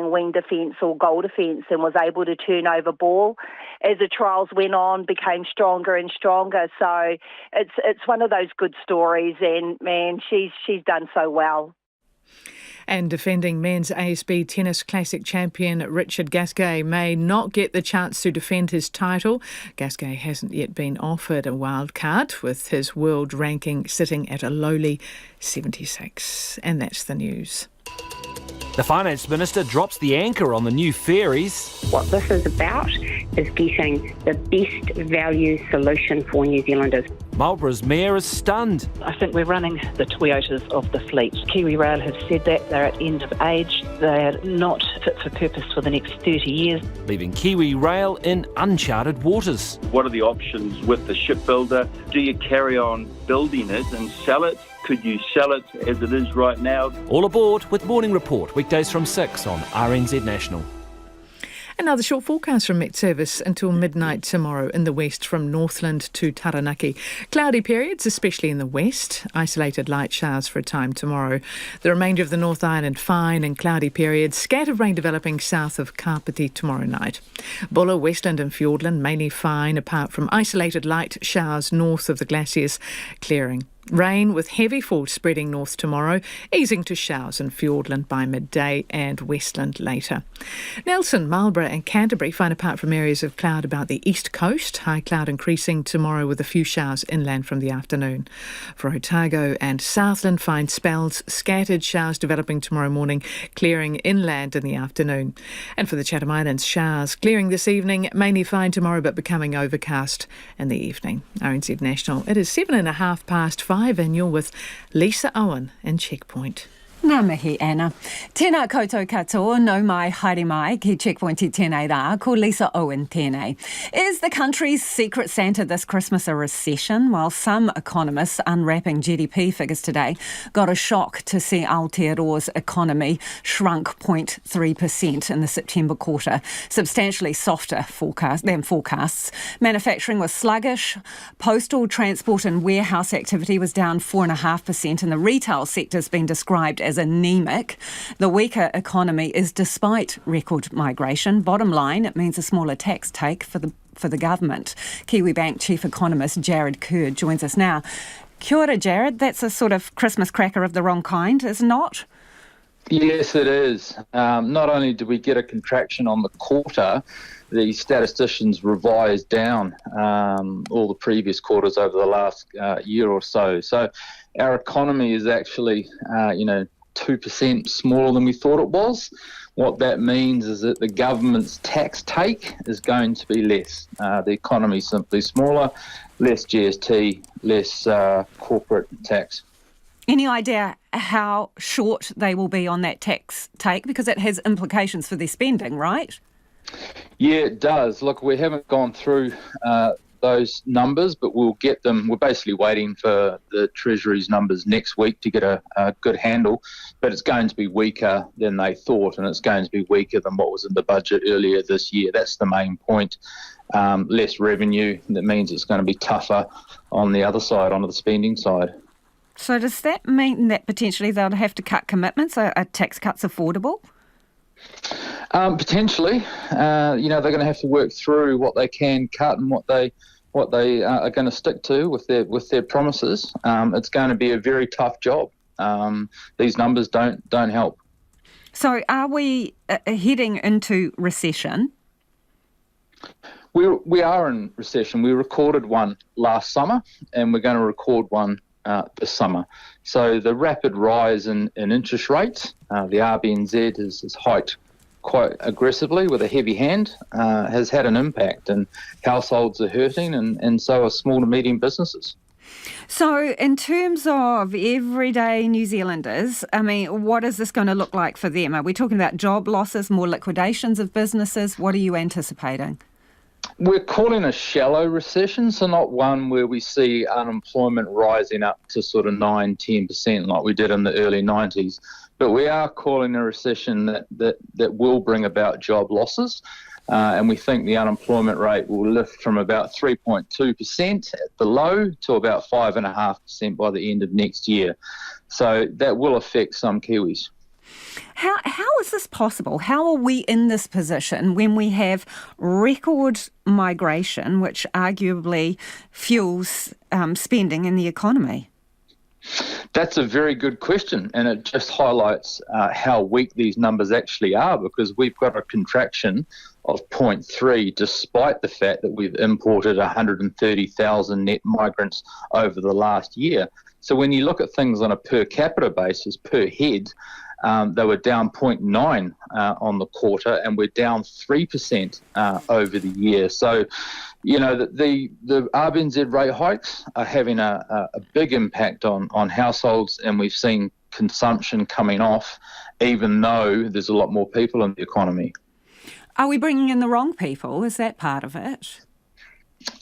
strong wing defence or goal defence and was able to turn over ball as the trials went on, became stronger and stronger. So it's one of those good stories, and man, she's done so well. And defending men's ASB Tennis Classic champion Richard Gasquet may not get the chance to defend his title. Gasquet hasn't yet been offered a wild card, with his world ranking sitting at a lowly 76. And that's the news. The Finance Minister drops the anchor on the new ferries. What this is about is getting the best value solution for New Zealanders. Marlborough's mayor is stunned. I think we're running the Toyotas of the fleet. Kiwirail have said that they're at end of age. They're not fit for purpose for the next 30 years. Leaving Kiwirail in uncharted waters. What are the options with the shipbuilder? Do you carry on building it and sell it? Could you sell it as it is right now? All aboard with Morning Report, weekdays from 6 on RNZ National. Another short forecast from Met Service until midnight tomorrow in the west from Northland to Taranaki. Cloudy periods, especially in the west. Isolated light showers for a time tomorrow. The remainder of the North Island fine and cloudy periods. Scattered rain developing south of Kapiti tomorrow night. Bulla, Westland and Fiordland mainly fine apart from isolated light showers north of the glaciers clearing. Rain with heavy fall spreading north tomorrow, easing to showers in Fiordland by midday and Westland later. Nelson, Marlborough and Canterbury find apart from areas of cloud about the east coast. High cloud increasing tomorrow with a few showers inland from the afternoon. For Otago and Southland find spells, scattered showers developing tomorrow morning, clearing inland in the afternoon. And for the Chatham Islands, showers clearing this evening, mainly fine tomorrow but becoming overcast in the evening. RNZ National, it is 5:07 and you're with Lisa Owen in Checkpoint. Ngā mihi, Anna. Tēnā koutou katoa, no mai haere mai ki Checkpoint I tēnei rā, ko Lisa Owen tēnei. Is the country's secret Santa this Christmas a recession? While some economists unwrapping GDP figures today got a shock to see Aotearoa's economy shrunk 0.3% in the September quarter, substantially softer than forecasts. Manufacturing was sluggish, postal, transport and warehouse activity was down 4.5%, and the retail sector's been described as anemic. The weaker economy is despite record migration. Bottom line, it means a smaller tax take for the government. Kiwibank Chief Economist Jarrod Kerr joins us now. Kia ora, Jarrod. That's a sort of Christmas cracker of the wrong kind, is it not? Yes, it is. Not only did we get a contraction on the quarter, the statisticians revised down all the previous quarters over the last year or so. So our economy is actually, 2% smaller than we thought it was. What that means is that the government's tax take is going to be less. The economy is simply smaller, less GST, less corporate tax. Any idea how short they will be on that tax take? Because it has implications for their spending, right? Yeah, it does. Look, we haven't gone through those numbers, but we'll get them. We're basically waiting for the Treasury's numbers next week to get a good handle, but it's going to be weaker than they thought, and it's going to be weaker than what was in the budget earlier this year. That's the main point. Less revenue, that means it's going to be tougher on the other side, on the spending side. So does that mean that potentially they'll have to cut commitments? Are tax cuts affordable? Potentially. They're going to have to work through what they can cut and what they are going to stick to with their promises. It's going to be a very tough job. These numbers don't help. So are we heading into recession? We are in recession. We recorded one last summer, and we're going to record one this summer. So the rapid rise in interest rates, the RBNZ has hiked quite aggressively with a heavy hand, has had an impact, and households are hurting, and so are small to medium businesses. So in terms of everyday New Zealanders, I mean, what is this going to look like for them? Are we talking about job losses, more liquidations of businesses? What are you anticipating? We're calling a shallow recession, so not one where we see unemployment rising up to sort of 9-10% like we did in the early 90s. But we are calling a recession that will bring about job losses. And we think the unemployment rate will lift from about 3.2% at the low to about 5.5% by the end of next year. So that will affect some Kiwis. How is this possible? How are we in this position when we have record migration, which arguably fuels spending in the economy? That's a very good question, and it just highlights how weak these numbers actually are, because we've got a contraction of 0.3 despite the fact that we've imported 130,000 net migrants over the last year. So when you look at things on a per capita basis, per head, they were down 0.9 on the quarter, and we're down 3% over the year. So, the RBNZ rate hikes are having a big impact on households, and we've seen consumption coming off, even though there's a lot more people in the economy. Are we bringing in the wrong people? Is that part of it?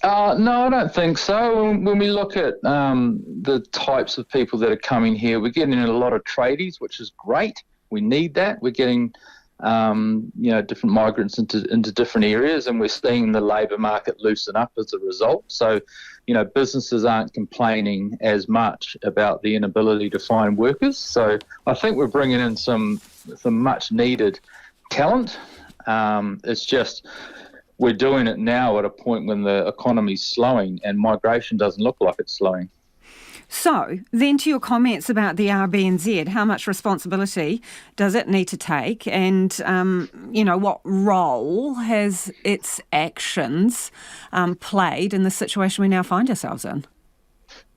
No, I don't think so. When we look at the types of people that are coming here, we're getting in a lot of tradies, which is great. We need that. We're getting, different migrants into different areas, and we're seeing the labour market loosen up as a result. So, businesses aren't complaining as much about the inability to find workers. So I think we're bringing in some much needed talent. It's just we're doing it now at a point when the economy's slowing and migration doesn't look like it's slowing. So, then to your comments about the RBNZ, how much responsibility does it need to take, and, what role has its actions played in the situation we now find ourselves in?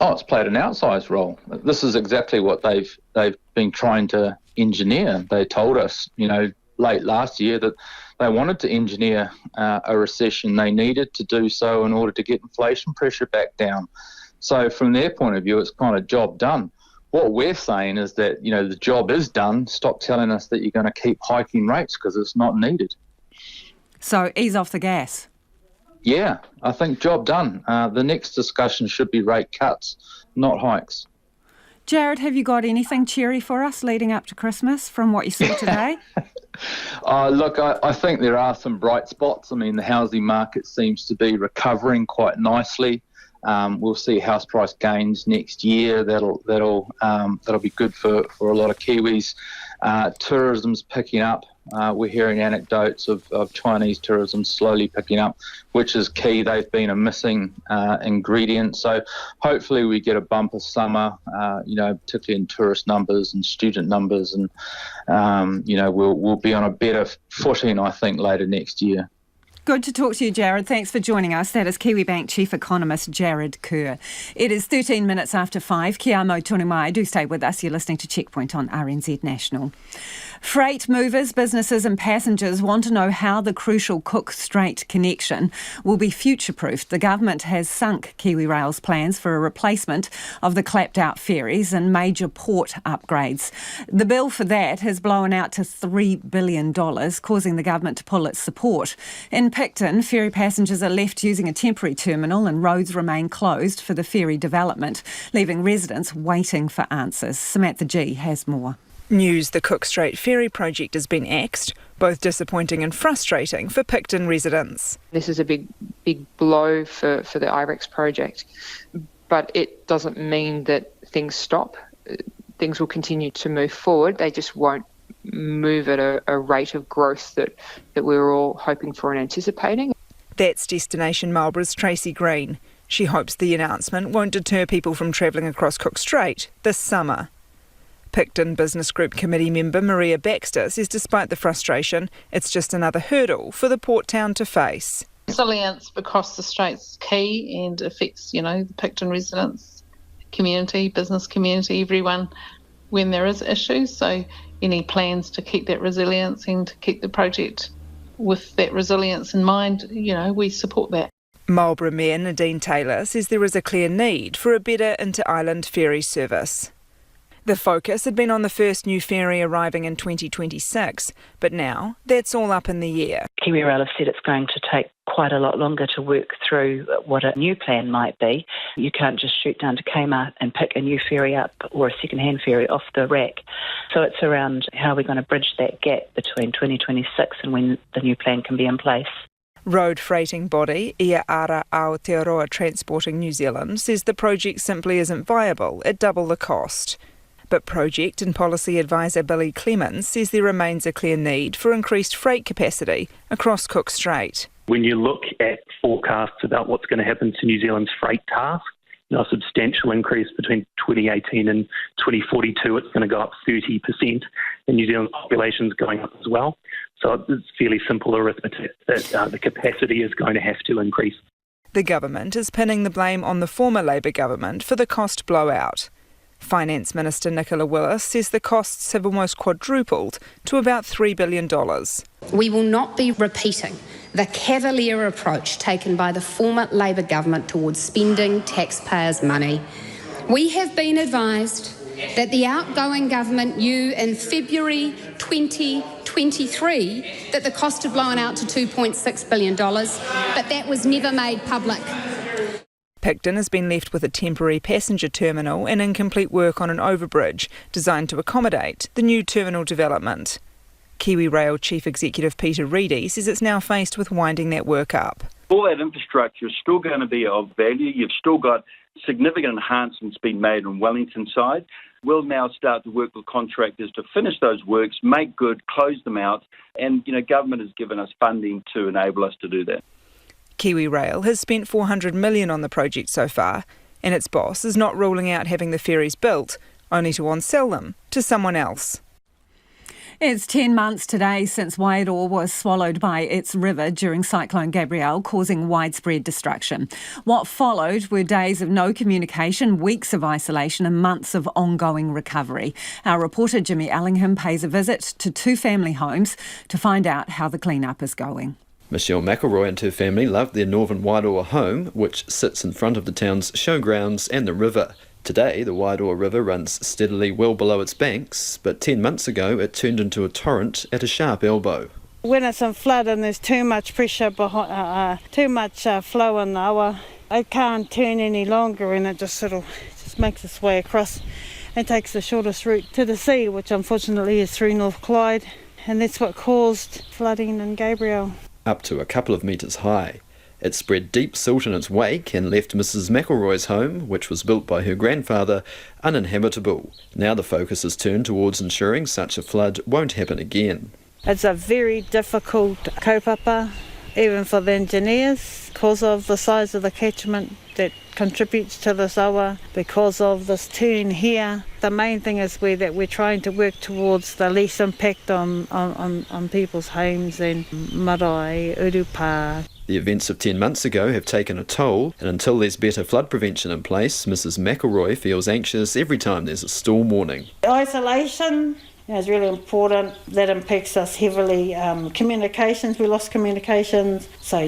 Oh, it's played an outsized role. This is exactly what they've been trying to engineer. They told us, late last year that they wanted to engineer a recession. They needed to do so in order to get inflation pressure back down. So from their point of view, it's kind of job done. What we're saying is that, the job is done. Stop telling us that you're going to keep hiking rates, because it's not needed. So ease off the gas. Yeah, I think job done. The next discussion should be rate cuts, not hikes. Jarrod, have you got anything cheery for us leading up to Christmas from what you saw today? Look, I think there are some bright spots. I mean, the housing market seems to be recovering quite nicely. We'll see house price gains next year. That'll be good for a lot of Kiwis. Tourism's picking up. We're hearing anecdotes of Chinese tourism slowly picking up, which is key. They've been a missing ingredient. So hopefully we get a bumper summer, particularly in tourist numbers and student numbers, and we'll be on a better footing, I think, later next year. Good to talk to you, Jarrod. Thanks for joining us. That is Kiwibank Chief Economist Jarrod Kerr. It is 13 minutes after 5. Kia mau tonu mai. Do stay with us. You're listening to Checkpoint on RNZ National. Freight movers, businesses and passengers want to know how the crucial Cook Strait connection will be future-proofed. The government has sunk KiwiRail's plans for a replacement of the clapped-out ferries and major port upgrades. The bill for that has blown out to $3 billion, causing the government to pull its support. In Picton, ferry passengers are left using a temporary terminal and roads remain closed for the ferry development, leaving residents waiting for answers. Samantha G has more. News the Cook Strait Ferry project has been axed, both disappointing and frustrating for Picton residents. This is a big blow for the IREX project, but it doesn't mean that things stop. Things will continue to move forward. They just won't move at a rate of growth that we were all hoping for and anticipating. That's Destination Marlborough's Tracy Green. She hopes the announcement won't deter people from travelling across Cook Strait this summer. Picton Business Group Committee member Maria Baxter says despite the frustration, it's just another hurdle for the port town to face. Resilience across the strait's key and affects, the Picton residents, community, business community, everyone when there is issues. So any plans to keep that resilience and to keep the project with that resilience in mind, we support that. Marlborough Mayor Nadine Taylor says there is a clear need for a better inter-island ferry service. The focus had been on the first new ferry arriving in 2026, but now that's all up in the air. KiwiRail have said it's going to take quite a lot longer to work through what a new plan might be. You can't just shoot down to Kmart and pick a new ferry up or a second-hand ferry off the rack. So it's around how we're going to bridge that gap between 2026 and when the new plan can be in place. Road freighting body Ia Ara Aotearoa Transporting New Zealand says the project simply isn't viable at double the cost. But project and policy advisor Billy Clemens says there remains a clear need for increased freight capacity across Cook Strait. When you look at forecasts about what's going to happen to New Zealand's freight task, a substantial increase between 2018 and 2042, it's going to go up 30%, and New Zealand's population is going up as well. So it's fairly simple arithmetic that the capacity is going to have to increase. The government is pinning the blame on the former Labour government for the cost blowout. Finance Minister Nicola Willis says the costs have almost quadrupled to about $3 billion. We will not be repeating the cavalier approach taken by the former Labour government towards spending taxpayers' money. We have been advised that the outgoing government knew in February 2023 that the cost had blown out to $2.6 billion, but that was never made public. Picton has been left with a temporary passenger terminal and incomplete work on an overbridge designed to accommodate the new terminal development. Kiwirail Chief Executive Peter Reedy says it's now faced with winding that work up. All that infrastructure is still going to be of value. You've still got significant enhancements being made on Wellington side. We'll now start to work with contractors to finish those works, make good, close them out, and government has given us funding to enable us to do that. Kiwirail has spent $400 million on the project so far, and its boss is not ruling out having the ferries built, only to on-sell them to someone else. It's 10 months today since Wairoa was swallowed by its river during Cyclone Gabrielle, causing widespread destruction. What followed were days of no communication, weeks of isolation and months of ongoing recovery. Our reporter Jimmy Ellingham pays a visit to 2 family homes to find out how the clean-up is going. Michelle McElroy and her family loved their Northern Wairoa home, which sits in front of the town's showgrounds and the river. Today, the Wairoa River runs steadily well below its banks, but 10 months ago it turned into a torrent at a sharp elbow. When it's in flood and there's too much pressure behind, too much flow in the awa, it can't turn any longer, and it just makes its way across and takes the shortest route to the sea, which unfortunately is through North Clyde, and that's what caused flooding in Gabrielle. Up to a couple of metres high. It spread deep silt in its wake and left Mrs. McElroy's home, which was built by her grandfather, uninhabitable. Now the focus is turned towards ensuring such a flood won't happen again. It's a very difficult kaupapa, even for the engineers, because of the size of the catchment that contributes to this awa, because of this turn here. The main thing is that we're trying to work towards the least impact on people's homes and marae, urupa. The events of 10 months ago have taken a toll, and until there's better flood prevention in place, Mrs. McElroy feels anxious every time there's a storm warning. Isolation is really important. That impacts us heavily. Communications, we lost communications. So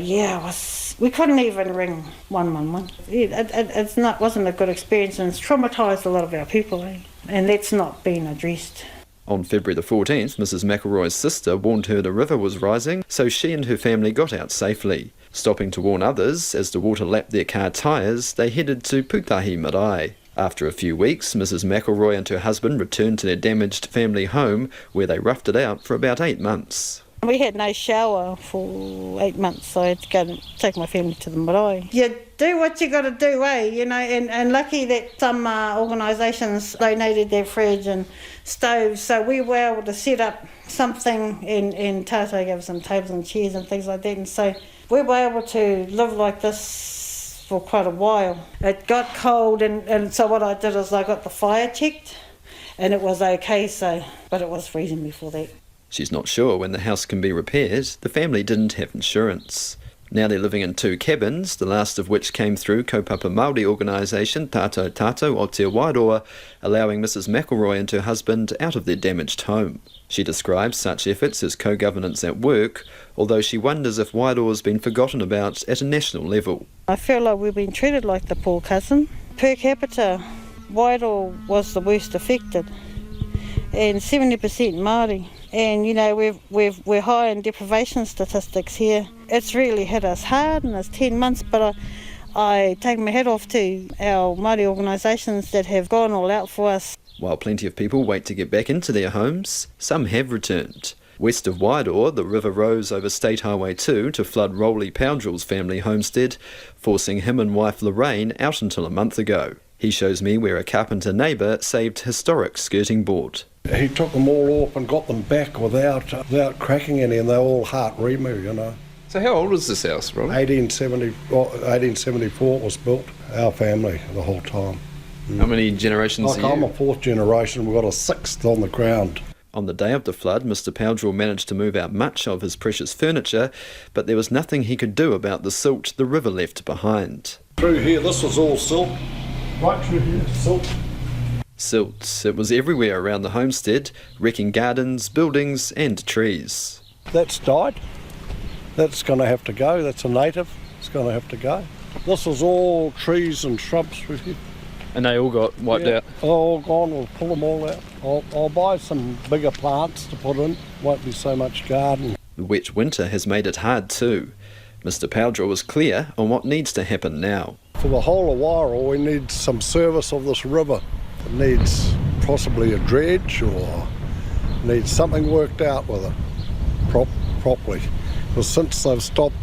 we couldn't even ring 111. It wasn't a good experience, and it's traumatised a lot of our people, and that's not been addressed. On February the 14th, Mrs. McElroy's sister warned her the river was rising, so she and her family got out safely. Stopping to warn others, as the water lapped their car tyres, they headed to Putahi Marae. After a few weeks, Mrs. McElroy and her husband returned to their damaged family home, where they roughed it out for about 8 months. We had no shower for 8 months, so I had to go and take my family to the marae. You do what you got to do, and lucky that some organisations donated their fridge and stoves, so we were able to set up something, and Tata gave us some tables and chairs and things like that, and so we were able to live like this for quite a while. It got cold, and so what I did is I got the fire checked, and it was okay, but it was freezing before that. She's not sure when the house can be repaired. The family didn't have insurance. Now they're living in 2 cabins, the last of which came through kaupapa Māori organisation Tātou Tātou o Te Wairoa, allowing Mrs. McElroy and her husband out of their damaged home. She describes such efforts as co-governance at work, although she wonders if Wairoa's been forgotten about at a national level. I feel like we've been treated like the poor cousin. Per capita, Wairoa was the worst affected, and 70% Māori. And we're high in deprivation statistics here. It's really hit us hard in this 10 months, but I take my hat off to our Māori organisations that have gone all out for us. While plenty of people wait to get back into their homes, some have returned. West of Wairoa, the river rose over State Highway 2 to flood Rolly Powdrill's family homestead, forcing him and wife Lorraine out until a month ago. He shows me where a carpenter neighbour saved historic skirting board. He took them all off and got them back without cracking any, and they're all heart remu, So how old was this house, Ron? 1874 it was built. Our family, the whole time. How many generations are you? I'm a fourth generation. We've got a sixth on the ground. On the day of the flood, Mr Powdrill managed to move out much of his precious furniture, but there was nothing he could do about the silt the river left behind. Through here, this was all silt. Right through here, silt. Silt. It was everywhere around the homestead, wrecking gardens, buildings and trees. That's died. That's going to have to go. That's a native. It's going to have to go. This was all trees and shrubs through here. And they all got wiped out? All gone. We'll pull them all out. I'll buy some bigger plants to put in. Won't be so much garden. The wet winter has made it hard too. Mr Powdrill was clear on what needs to happen now. For the whole of Wairoa, we need some service of this river. It needs possibly a dredge or needs something worked out with it properly. Because since they've stopped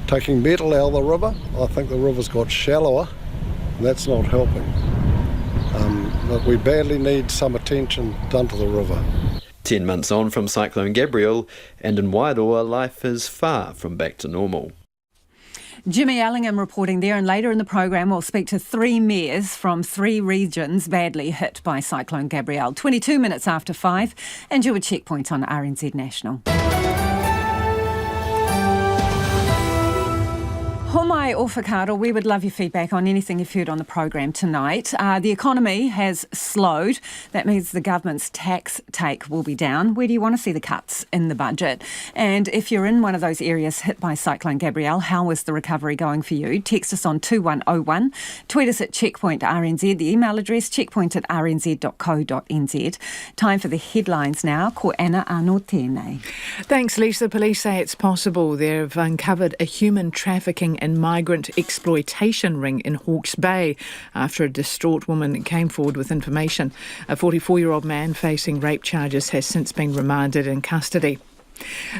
taking metal out of the river, I think the river's got shallower, and that's not helping. But we badly need some attention done to the river. 10 months on from Cyclone Gabrielle, and in Wairoa, life is far from back to normal. Jimmy Ellingham reporting there, and later in the programme we'll speak to 3 mayors from 3 regions badly hit by Cyclone Gabrielle. 22 minutes after 5, and you're with Checkpoint on RNZ National. Homai o whakaaro, we would love your feedback on anything you've heard on the programme tonight. The economy has slowed. That means the government's tax take will be down. Where do you want to see the cuts in the budget? And if you're in one of those areas hit by Cyclone Gabrielle, how is the recovery going for you? Text us on 2101. Tweet us at Checkpoint RNZ. The email address, checkpoint@rnz.co.nz. Time for the headlines now. Ko Anna Anō tēnei. Thanks, Lisa. Police say it's possible they've uncovered a human trafficking and migrant exploitation ring in Hawke's Bay after a distraught woman came forward with information. A 44-year-old man facing rape charges has since been remanded in custody.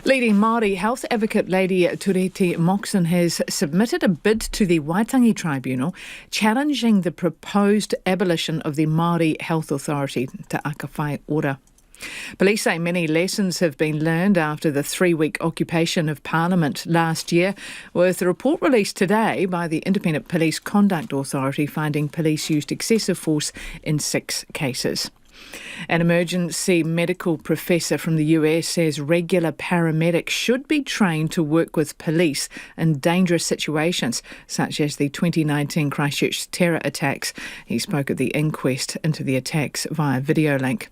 Leading Māori health advocate Lady Tureti Moxon has submitted a bid to the Waitangi Tribunal challenging the proposed abolition of the Māori Health Authority, Te Akawhai Ora. Police say many lessons have been learned after the 3-week occupation of Parliament last year, with a report released today by the Independent Police Conduct Authority finding police used excessive force in 6 cases. An emergency medical professor from the US says regular paramedics should be trained to work with police in dangerous situations, such as the 2019 Christchurch terror attacks. He spoke at the inquest into the attacks via video link.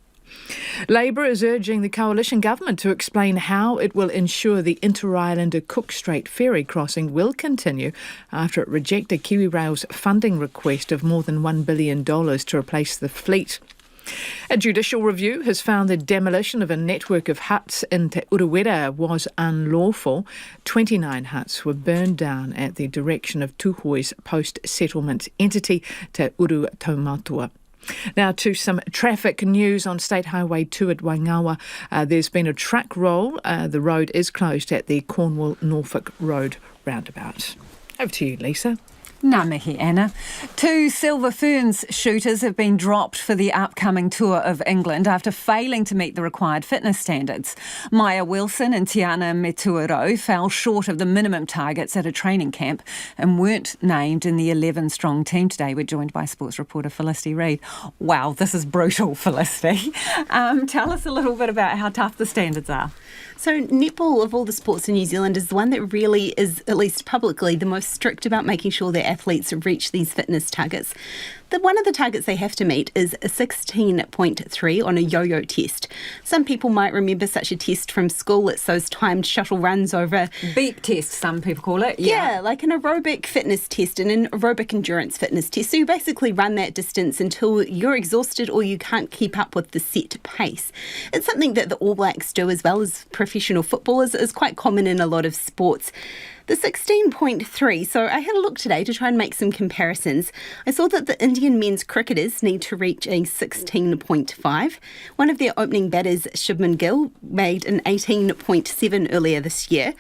Labour is urging the coalition government to explain how it will ensure the Inter-Islander Cook Strait ferry crossing will continue after it rejected KiwiRail's funding request of more than $1 billion to replace the fleet. A judicial review has found the demolition of a network of huts in Te Urewera was unlawful. 29 huts were burned down at the direction of Tuhoi's post-settlement entity, Te Uru Taumatua. Now to some traffic news on State Highway 2 at Waingawa. There's been a truck roll. The road is closed at the Cornwall-Norfolk Road roundabout. Over to you, Lisa. Ngā mihi, Anna. 2 Silver Ferns shooters have been dropped for the upcoming tour of England after failing to meet the required fitness standards. Maya Wilson and Tiana Metuaro fell short of the minimum targets at a training camp and weren't named in the 11-strong team today. We're joined by sports reporter Felicity Reid. Wow, this is brutal, Felicity. Tell us a little bit about how tough the standards are. So netball, of all the sports in New Zealand, is the one that really is, at least publicly, the most strict about making sure their athletes reach these fitness targets. One of the targets they have to meet is a 16.3 on a yo-yo test. Some people might remember such a test from school. It's those timed shuttle runs over... Beep test, some people call it. Yeah, like an aerobic fitness test and an aerobic endurance fitness test. So you basically run that distance until you're exhausted or you can't keep up with the set pace. It's something that the All Blacks do as well as professional footballers. It's quite common in a lot of sports. The 16.3, so I had a look today to try and make some comparisons. I saw that the Indian men's cricketers need to reach a 16.5. One of their opening batters, Shubman Gill, made an 18.7 earlier this year.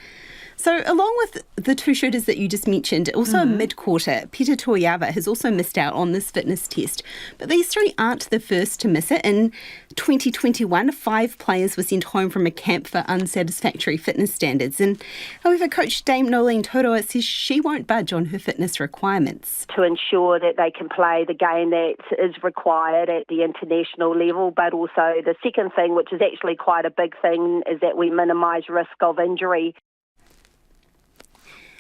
So along with the two shooters that you just mentioned, also mid-quarter, Peter Toyava has also missed out on this fitness test. But these three aren't the first to miss it. In 2021, 5 players were sent home from a camp for unsatisfactory fitness standards. And however, coach Dame Nolene Toroa says she won't budge on her fitness requirements. To ensure that they can play the game that is required at the international level, but also the second thing, which is actually quite a big thing, is that we minimise risk of injury.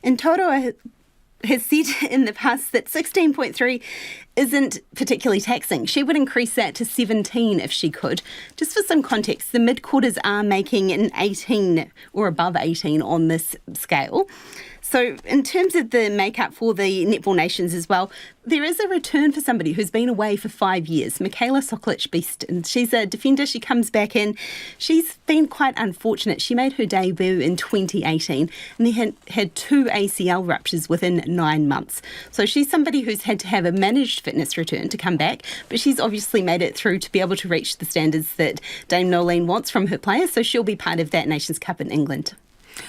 And Toroa has said in the past that 16.3 isn't particularly taxing. She would increase that to 17 if she could. Just for some context, the mid-quarters are making an 18 or above 18 on this scale. So in terms of the makeup for the Netball Nations as well, there is a return for somebody who's been away for 5 years, Michaela Soklich-Beeston. She's a defender. She comes back in. She's been quite unfortunate. She made her debut in 2018 and they had 2 ACL ruptures within 9 months. So she's somebody who's had to have a managed fitness return to come back, but she's obviously made it through to be able to reach the standards that Dame Nolene wants from her players, so she'll be part of that Nations Cup in England.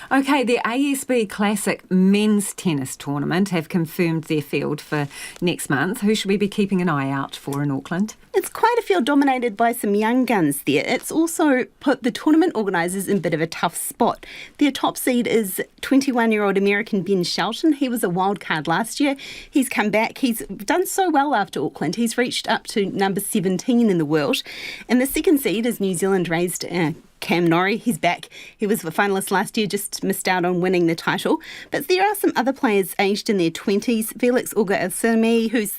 OK, the ASB Classic men's tennis tournament have confirmed their field for next month. Who should we be keeping an eye out for in Auckland? It's quite a field dominated by some young guns there. It's also put the tournament organisers in a bit of a tough spot. Their top seed is 21-year-old American Ben Shelton. He was a wild card last year. He's come back. He's done so well after Auckland. He's reached up to number 17 in the world. And the second seed is New Zealand raised Cam Norrie. He's back. He was a finalist last year, just missed out on winning the title. But there are some other players aged in their 20s. Felix Auger-Aliassime, who's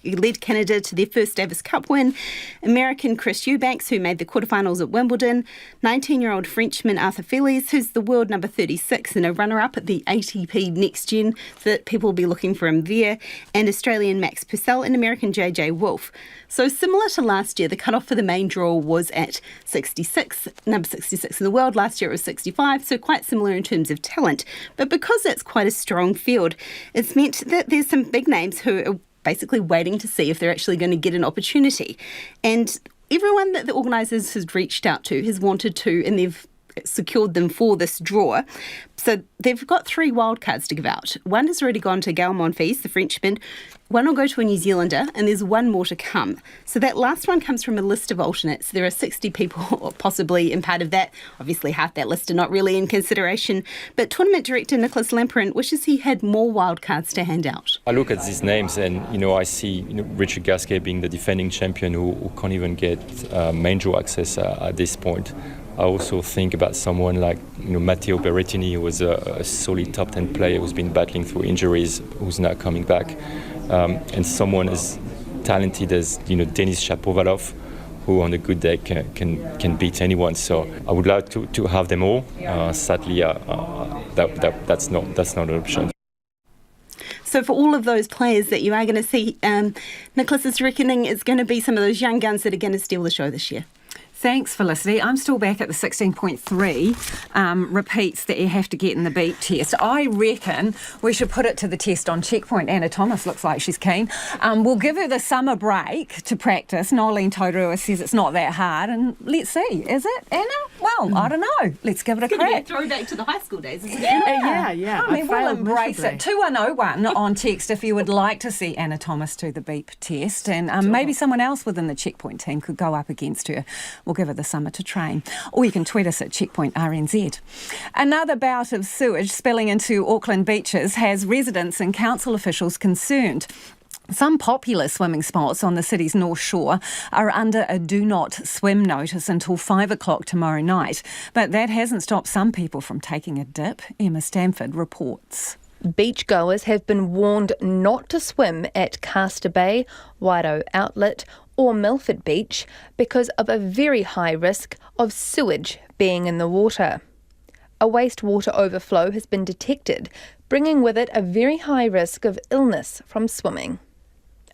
led Canada to their first Davis Cup win. American Chris Eubanks, who made the quarterfinals at Wimbledon. 19-year-old Frenchman Arthur Feliz, who's the world number 36 and a runner-up at the ATP Next Gen, so that people will be looking for him there. And Australian Max Purcell and American JJ Wolf. So similar to last year, the cut-off for the main draw was at 66, number 66 in the world. Last year it was 65, so quite similar in terms of talent. But because it's quite a strong field, it's meant that there's some big names who are basically waiting to see if they're actually going to get an opportunity. And everyone that the organisers has reached out to has wanted to, and they've secured them for this draw. So they've got 3 wildcards to give out. One has already gone to Gael Monfils, the Frenchman. One will go to a New Zealander, and there's one more to come. So that last one comes from a list of alternates. There are 60 people possibly in part of that. Obviously, half that list are not really in consideration. But tournament director Nicholas Lamperin wishes he had more wildcards to hand out. I look at these names and, I see Richard Gasquet being the defending champion who can't even get main draw access at this point. I also think about someone like Matteo Berrettini, who was a solid top 10 player who's been battling through injuries, who's now coming back, and someone as talented as Denis Shapovalov, who on a good day can beat anyone. So I would like to have them all. Sadly, that's not an option. So for all of those players that you are going to see, Nicholas is reckoning it's going to be some of those young guns that are going to steal the show this year. Thanks, Felicity. I'm still back at the 16.3 repeats that you have to get in the beep test. I reckon we should put it to the test on checkpoint. Anna Thomas looks like she's keen. We'll give her the summer break to practice. Nolene Toroa says it's not that hard, and let's see. Is it, Anna? Well, I don't know. Let's give it a crack. It's going to be a throwback to the high school days, isn't it? Yeah. I mean, we'll embrace it. 2101 on text if you would like to see Anna Thomas do the beep test, and maybe someone else within the checkpoint team could go up against her. We'll give her the summer to train. Or you can tweet us at Checkpoint RNZ. Another bout of sewage spilling into Auckland beaches has residents and council officials concerned. Some popular swimming spots on the city's North Shore are under a do not swim notice until 5 o'clock tomorrow night. But that hasn't stopped some people from taking a dip. Emma Stanford reports. Beachgoers have been warned not to swim at Castor Bay, Wairoa Outlet or Milford Beach because of a very high risk of sewage being in the water. A wastewater overflow has been detected, bringing with it a very high risk of illness from swimming.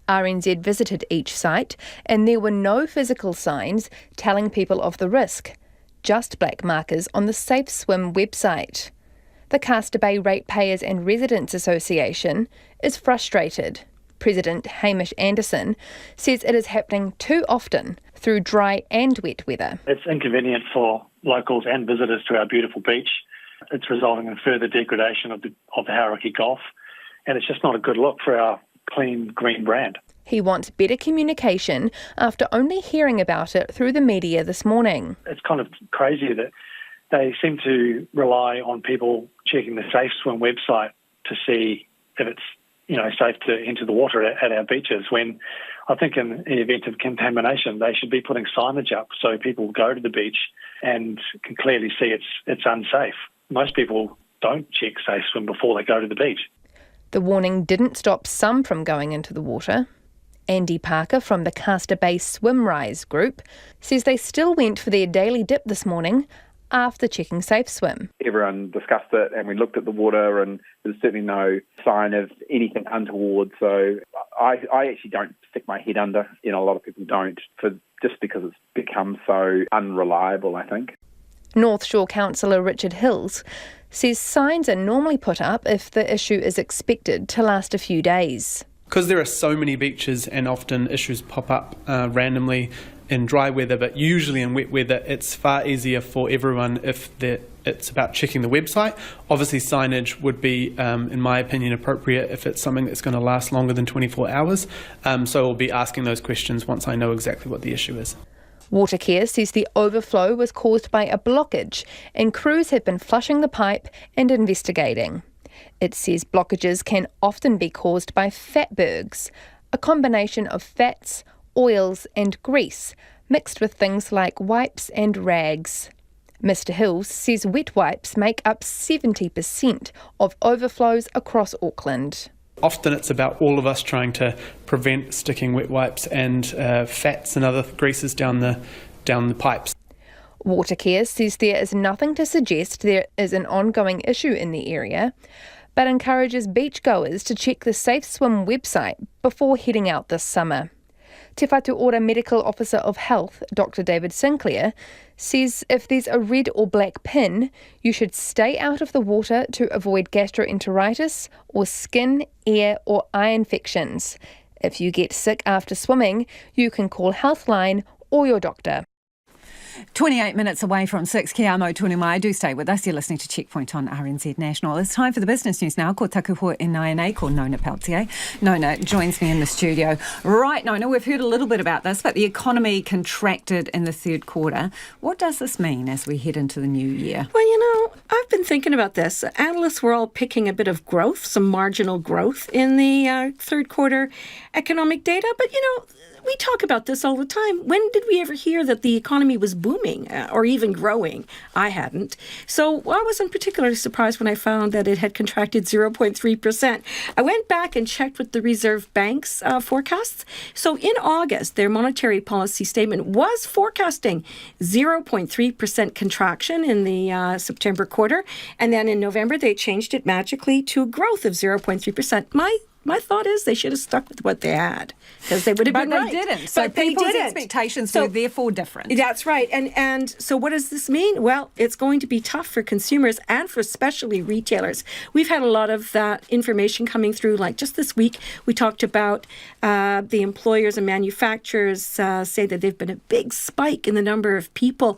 RNZ visited each site and there were no physical signs telling people of the risk, just black markers on the Safe Swim website. The Castor Bay Ratepayers and Residents Association is frustrated. President Hamish Anderson says it is happening too often through dry and wet weather. It's inconvenient for locals and visitors to our beautiful beach. It's resulting in further degradation of the Hauraki Gulf, and it's just not a good look for our clean green brand. He wants better communication after only hearing about it through the media this morning. It's kind of crazy that they seem to rely on people checking the Safe Swim website to see if it's safe to enter the water at our beaches, when I think in the event of contamination they should be putting signage up so people go to the beach and can clearly see it's unsafe. Most people don't check Safe Swim before they go to the beach. The warning didn't stop some from going into the water. Andy Parker from the Castor Bay Swim Rise group says they still went for their daily dip this morning after checking Safe Swim. Everyone discussed it and we looked at the water and there's certainly no sign of anything untoward. So I actually don't stick my head under. A lot of people don't, just because it's become so unreliable, I think. North Shore Councillor Richard Hills says signs are normally put up if the issue is expected to last a few days. Because there are so many beaches and often issues pop up randomly in dry weather, but usually in wet weather, it's far easier for everyone if it's about checking the website. Obviously, signage would be, in my opinion, appropriate if it's something that's going to last longer than 24 hours. So I'll be asking those questions once I know exactly what the issue is. Watercare says the overflow was caused by a blockage and crews have been flushing the pipe and investigating. It says blockages can often be caused by fatbergs, a combination of fats, oils and grease, mixed with things like wipes and rags. Mr Hills says wet wipes make up 70% of overflows across Auckland. Often it's about all of us trying to prevent sticking wet wipes and fats and other greases down the pipes. Watercare says there is nothing to suggest there is an ongoing issue in the area, but encourages beachgoers to check the Safe Swim website before heading out this summer. Te Whatu Ora Medical Officer of Health, Dr David Sinclair, says if there's a red or black pin, you should stay out of the water to avoid gastroenteritis or skin, ear or eye infections. If you get sick after swimming, you can call Healthline or your doctor. 28 minutes away from 6, Kia amo tonu mai. Do stay with us. You're listening to Checkpoint on RNZ National. It's time for the business news now. Ko taku hoa e Nai ko Nona Peltier. Nona joins me in the studio. Right, Nona, we've heard a little bit about this, but the economy contracted in the third quarter. What does this mean as we head into the new year? Well, I've been thinking about this. Analysts were all picking a bit of growth, some marginal growth in the third quarter economic data, but we talk about this all the time. When did we ever hear that the economy was booming or even growing? I hadn't. So I wasn't particularly surprised when I found that it had contracted 0.3%. I went back and checked with the Reserve Bank's forecasts. So in August, their monetary policy statement was forecasting 0.3% contraction in the September quarter. And then in November, they changed it magically to a growth of 0.3%. My thought is they should have stuck with what they had because they would have been right. But they didn't. So people's expectations were therefore different. That's right. And so what does this mean? Well, it's going to be tough for consumers and for especially retailers. We've had a lot of that information coming through. Like just this week, we talked about the employers and manufacturers say that there've been a big spike in the number of people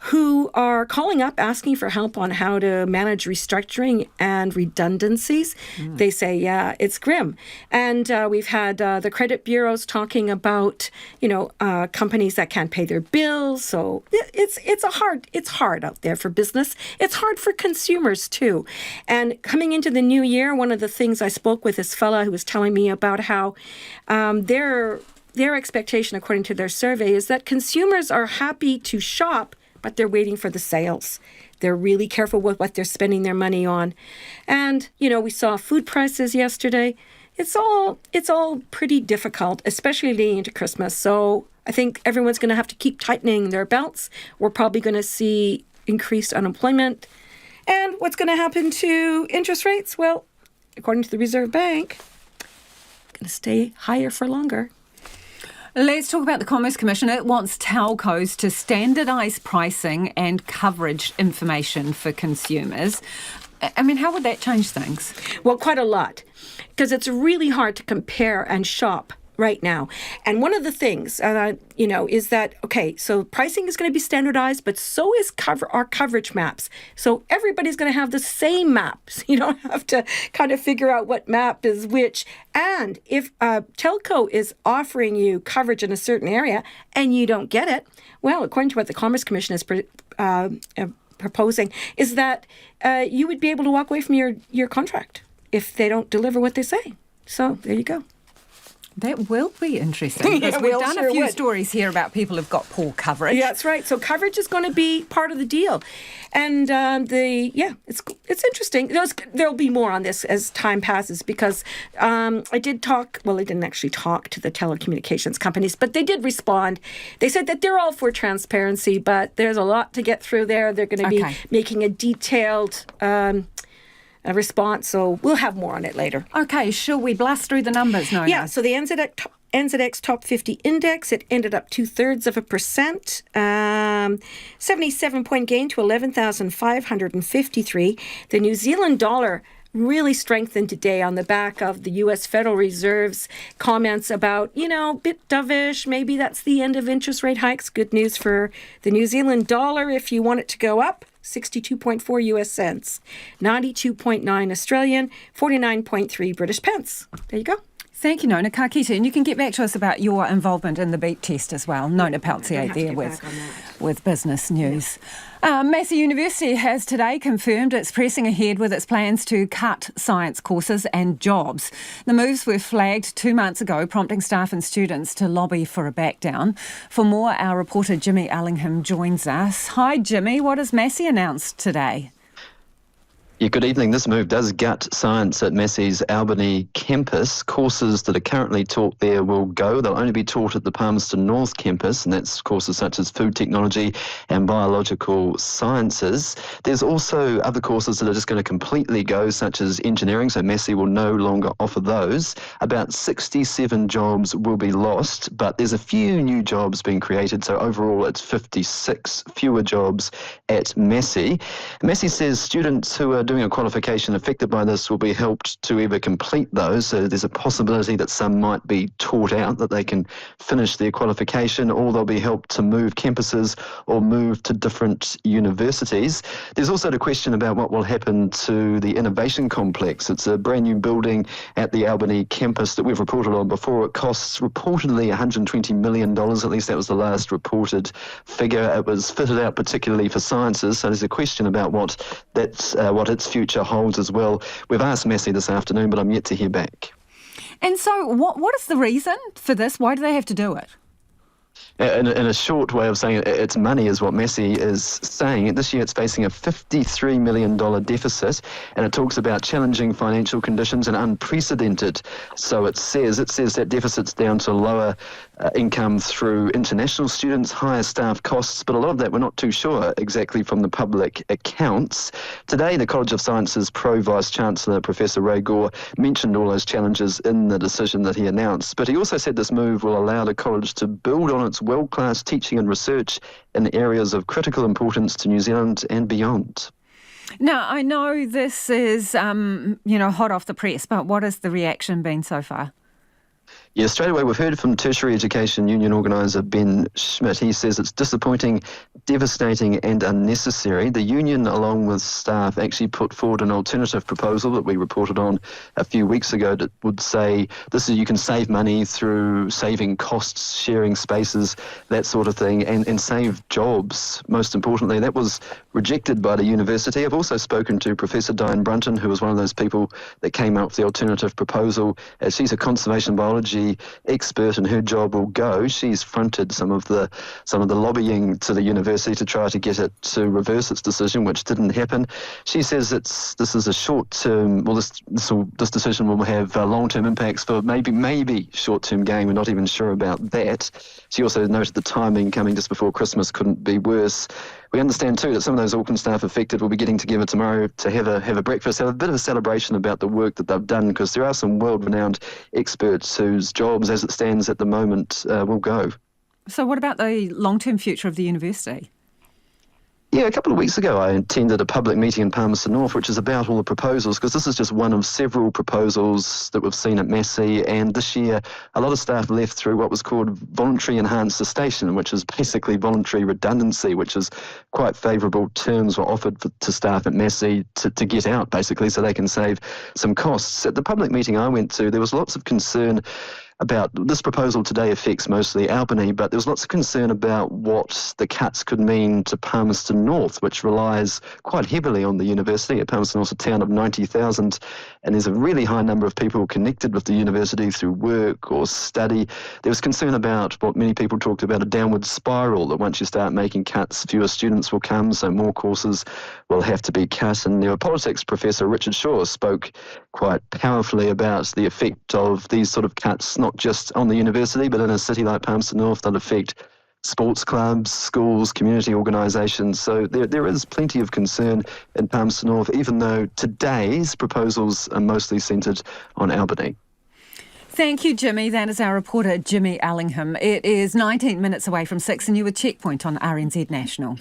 who are calling up asking for help on how to manage restructuring and redundancies. They say, yeah, it's grim. And we've had the credit bureaus talking about, companies that can't pay their bills. So it's hard out there for business. It's hard for consumers too. And coming into the new year, one of the things I spoke with this fella who was telling me about how their expectation, according to their survey, is that consumers are happy to shop, but they're waiting for the sales. They're really careful with what they're spending their money on. And, we saw food prices yesterday. It's all pretty difficult, especially leading into Christmas. So I think everyone's going to have to keep tightening their belts. We're probably going to see increased unemployment. And what's going to happen to interest rates? Well, according to the Reserve Bank, going to stay higher for longer. Let's talk about the Commerce Commission. It wants telcos to standardise pricing and coverage information for consumers. I mean, how would that change things? Well, quite a lot, because it's really hard to compare and shop right now. And one of the things, is that, okay, so pricing is going to be standardized, but so is our coverage maps. So everybody's going to have the same maps. You don't have to kind of figure out what map is which. And if telco is offering you coverage in a certain area and you don't get it, well, according to what the Commerce Commission is proposing, is that you would be able to walk away from your contract if they don't deliver what they say. So there you go. That will be interesting, because we've done a few stories here about people who've got poor coverage. Yeah, that's right. So coverage is going to be part of the deal. And it's interesting. There'll be more on this as time passes, because I didn't actually talk to the telecommunications companies, but they did respond. They said that they're all for transparency, but there's a lot to get through there. They're going to be making a detailed a response, so we'll have more on it later. Okay, shall we blast through the numbers now? Yeah, so the NZX Top 50 Index, it ended up 0.2%, 77-point gain to 11,553. The New Zealand dollar really strengthened today on the back of the U.S. Federal Reserve's comments about, bit dovish, maybe that's the end of interest rate hikes. Good news for the New Zealand dollar if you want it to go up. 62.4 US cents, 92.9 Australian, 49.3 British pence. There you go. Thank you, Nona. Ka kite. And you can get back to us about your involvement in the beat test as well. Nona Peltier there with business news. Massey University has today confirmed it's pressing ahead with its plans to cut science courses and jobs. The moves were flagged 2 months ago, prompting staff and students to lobby for a backdown. For more, our reporter Jimmy Allingham joins us. Hi, Jimmy. What has Massey announced today? Yeah, good evening. This move does gut science at Massey's Albany campus. Courses that are currently taught there will go. They'll only be taught at the Palmerston North campus, and that's courses such as food technology and biological sciences. There's also other courses that are just going to completely go, such as engineering, so Massey will no longer offer those. About 67 jobs will be lost, but there's a few new jobs being created, so overall it's 56 fewer jobs at Massey. Massey says students who are doing a qualification affected by this will be helped to either complete those, so there's a possibility that some might be taught out, that they can finish their qualification, or they'll be helped to move campuses or move to different universities. There's also the question about what will happen to the innovation complex. It's a brand new building at the Albany campus that we've reported on before. It costs reportedly $120 million, at least that was the last reported figure. It was fitted out particularly for sciences, so there's a question about what its future holds as well. We've asked Massey this afternoon, but I'm yet to hear back. And so what is the reason for this? Why do they have to do it? In a short way of saying it, it's money is what Massey is saying. This year it's facing a $53 million deficit, and it talks about challenging financial conditions and unprecedented. So it says that deficit's down to lower income through international students, higher staff costs, but a lot of that we're not too sure exactly from the public accounts. Today, the College of Sciences Pro-Vice-Chancellor, Professor Ray Gore, mentioned all those challenges in the decision that he announced, but he also said this move will allow the college to build on its world-class teaching and research in areas of critical importance to New Zealand and beyond. Now, I know this is, hot off the press, but what has the reaction been so far? Yeah, straight away we've heard from Tertiary Education Union organiser Ben Schmidt. He says it's disappointing, devastating and unnecessary. The union, along with staff, actually put forward an alternative proposal that we reported on a few weeks ago that would say you can save money through saving costs, sharing spaces, that sort of thing, and save jobs, most importantly. That was rejected by the university. I've also spoken to Professor Diane Brunton, who was one of those people that came up with the alternative proposal. She's a conservation biology expert, and her job will go. She's fronted some of the lobbying to the university to try to get it to reverse its decision, which didn't happen. She says this is a short-term. Well, this decision will have long-term impacts for maybe short-term gain. We're not even sure about that. She also noted the timing coming just before Christmas couldn't be worse. We understand too that some of those Auckland staff affected will be getting together tomorrow to have a breakfast, have a bit of a celebration about the work that they've done, because there are some world-renowned experts whose jobs, as it stands at the moment, will go. So what about the long-term future of the university? Yeah, a couple of weeks ago I attended a public meeting in Palmerston North, which is about all the proposals, because this is just one of several proposals that we've seen at Massey, and this year a lot of staff left through what was called voluntary enhanced cessation, which is basically voluntary redundancy, which is quite favourable terms were offered to staff at Massey to get out, basically, so they can save some costs. At the public meeting I went to, there was lots of concern about this proposal today affects mostly Albany, but there was lots of concern about what the cuts could mean to Palmerston North, which relies quite heavily on the university. Palmerston North's a town of 90,000, and there's a really high number of people connected with the university through work or study. There was concern about what many people talked about, a downward spiral, that once you start making cuts, fewer students will come, so more courses will have to be cut. And our politics professor, Richard Shaw, spoke quite powerfully about the effect of these sort of cuts, not just on the university, but in a city like Palmerston North, that affect sports clubs, schools, community organisations. So there is plenty of concern in Palmerston North, even though today's proposals are mostly centred on Albany. Thank you, Jimmy. That is our reporter, Jimmy Allingham. It is 19 minutes away from 6 and you with Checkpoint on RNZ National.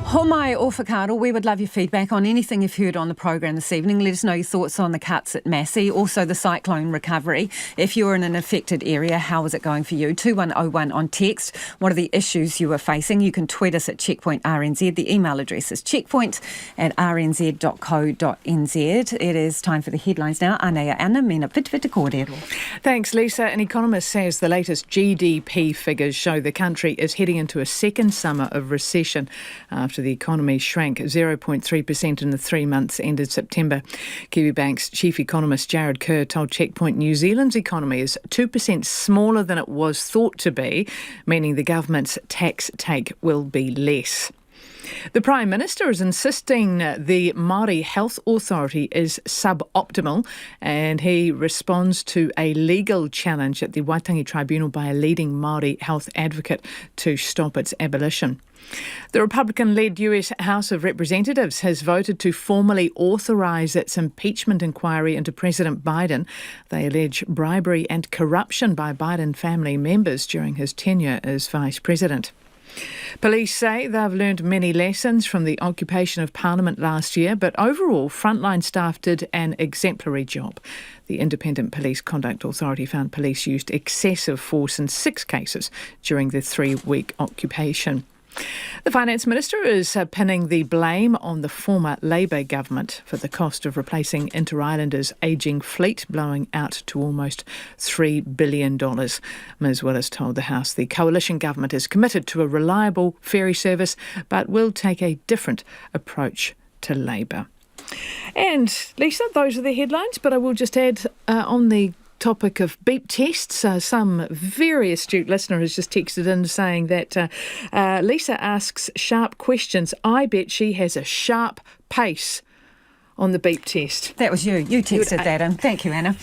Homai o whakaaro, we would love your feedback on anything you've heard on the programme this evening. Let us know your thoughts on the cuts at Massey, also the cyclone recovery. If you're in an affected area, how is it going for you? 2101 on text. What are the issues you are facing? You can tweet us at Checkpoint RNZ. The email address is checkpoint@rnz.co.nz. It is time for the headlines now. Anea Anna, mina pitwita kōrero. Thanks, Lisa. An economist says the latest GDP figures show the country is heading into a second summer of recession after the economy shrank 0.3% in the 3 months ended September. Kiwibank's chief economist Jarrod Kerr told Checkpoint New Zealand's economy is 2% smaller than it was thought to be, meaning the government's tax take will be less. The Prime Minister is insisting the Māori Health Authority is suboptimal, and he responds to a legal challenge at the Waitangi Tribunal by a leading Māori health advocate to stop its abolition. The Republican-led US House of Representatives has voted to formally authorise its impeachment inquiry into President Biden. They allege bribery and corruption by Biden family members during his tenure as Vice President. Police say they've learned many lessons from the occupation of Parliament last year, but overall frontline staff did an exemplary job. The Independent Police Conduct Authority found police used excessive force in 6 cases during the 3-week occupation. The Finance Minister is pinning the blame on the former Labour government for the cost of replacing Inter-Islander's ageing fleet, blowing out to almost $3 billion. Ms Willis told the House the coalition government is committed to a reliable ferry service, but will take a different approach to Labour. And Lisa, those are the headlines, but I will just add on the topic of beep tests. Some very astute listener has just texted in saying that Lisa asks sharp questions. I bet she has a sharp pace on the beep test. That was you. You texted that in. Thank you, Anna.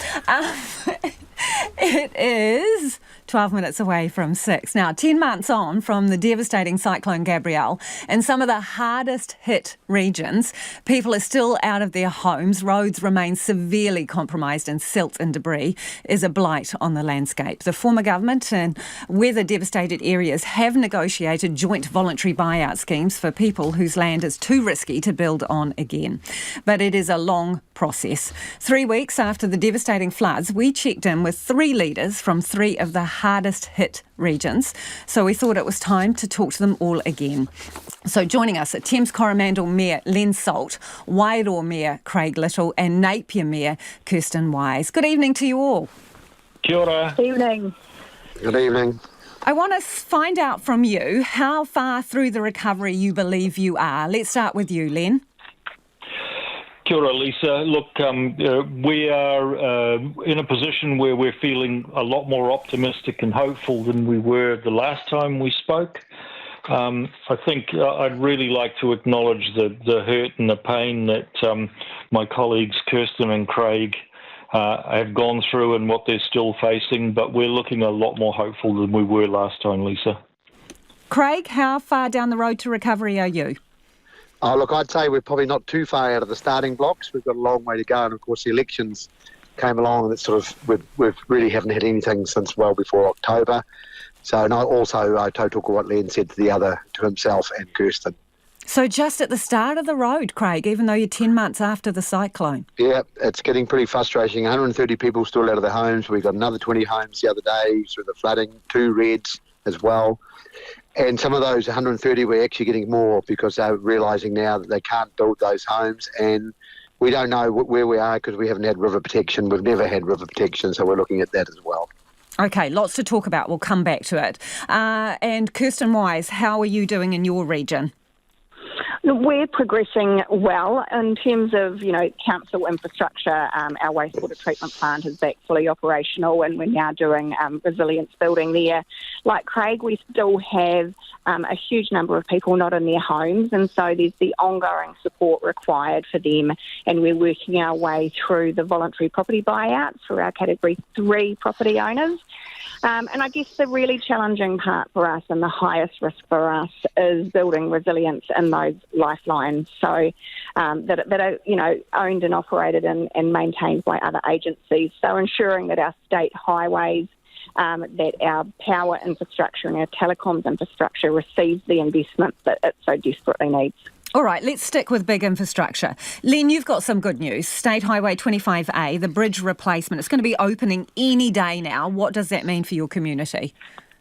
It is 12 minutes away from 6. Now, 10 months on from the devastating Cyclone Gabrielle, in some of the hardest hit regions, people are still out of their homes. Roads remain severely compromised and silt and debris is a blight on the landscape. The former government and weather devastated areas have negotiated joint voluntary buyout schemes for people whose land is too risky to build on again. But it is a long process. 3 weeks after the devastating floods, we checked in with 3 leaders from 3 of the hardest hit regions. So we thought it was time to talk to them all again. So joining us are Thames Coromandel Mayor Len Salt, Wairoa Mayor Craig Little and Napier Mayor Kirsten Wise. Good evening to you all. Kia ora. Evening. Good evening. I want to find out from you how far through the recovery you believe you are. Let's start with you, Len. Kia ora, Lisa. Look, we are in a position where we're feeling a lot more optimistic and hopeful than we were the last time we spoke. I think I'd really like to acknowledge the hurt and the pain that my colleagues Kirsten and Craig have gone through and what they're still facing, but we're looking a lot more hopeful than we were last time, Lisa. Craig, how far down the road to recovery are you? Oh, look, I'd say we're probably not too far out of the starting blocks. We've got a long way to go, and of course the elections came along, and it's sort of we really haven't had anything since well before October. So, and also I took what Len said to himself and Kirsten. So just at the start of the road, Craig, even though you're 10 months after the cyclone. Yeah, it's getting pretty frustrating. 130 people still out of their homes. We got another 20 homes the other day through the flooding, 2 reds as well. And some of those 130, we're actually getting more because they're realising now that they can't build those homes, and we don't know where we are because we haven't had river protection. We've never had river protection, so we're looking at that as well. Okay, lots to talk about. We'll come back to it. And Kirsten Wise, how are you doing in your region? We're progressing well in terms of, council infrastructure. Our wastewater treatment plant is back fully operational, and we're now doing resilience building there. Like Craig, we still have a huge number of people not in their homes, and so there's the ongoing support required for them, and we're working our way through the voluntary property buyouts for our Category 3 property owners. And I guess the really challenging part for us and the highest risk for us is building resilience in those lifelines, so that are owned and operated and maintained by other agencies. So ensuring that our state highways, that our power infrastructure and our telecoms infrastructure receives the investment that it so desperately needs. All right, let's stick with big infrastructure. Len, you've got some good news. State Highway 25A, the bridge replacement, it's going to be opening any day now. What does that mean for your community?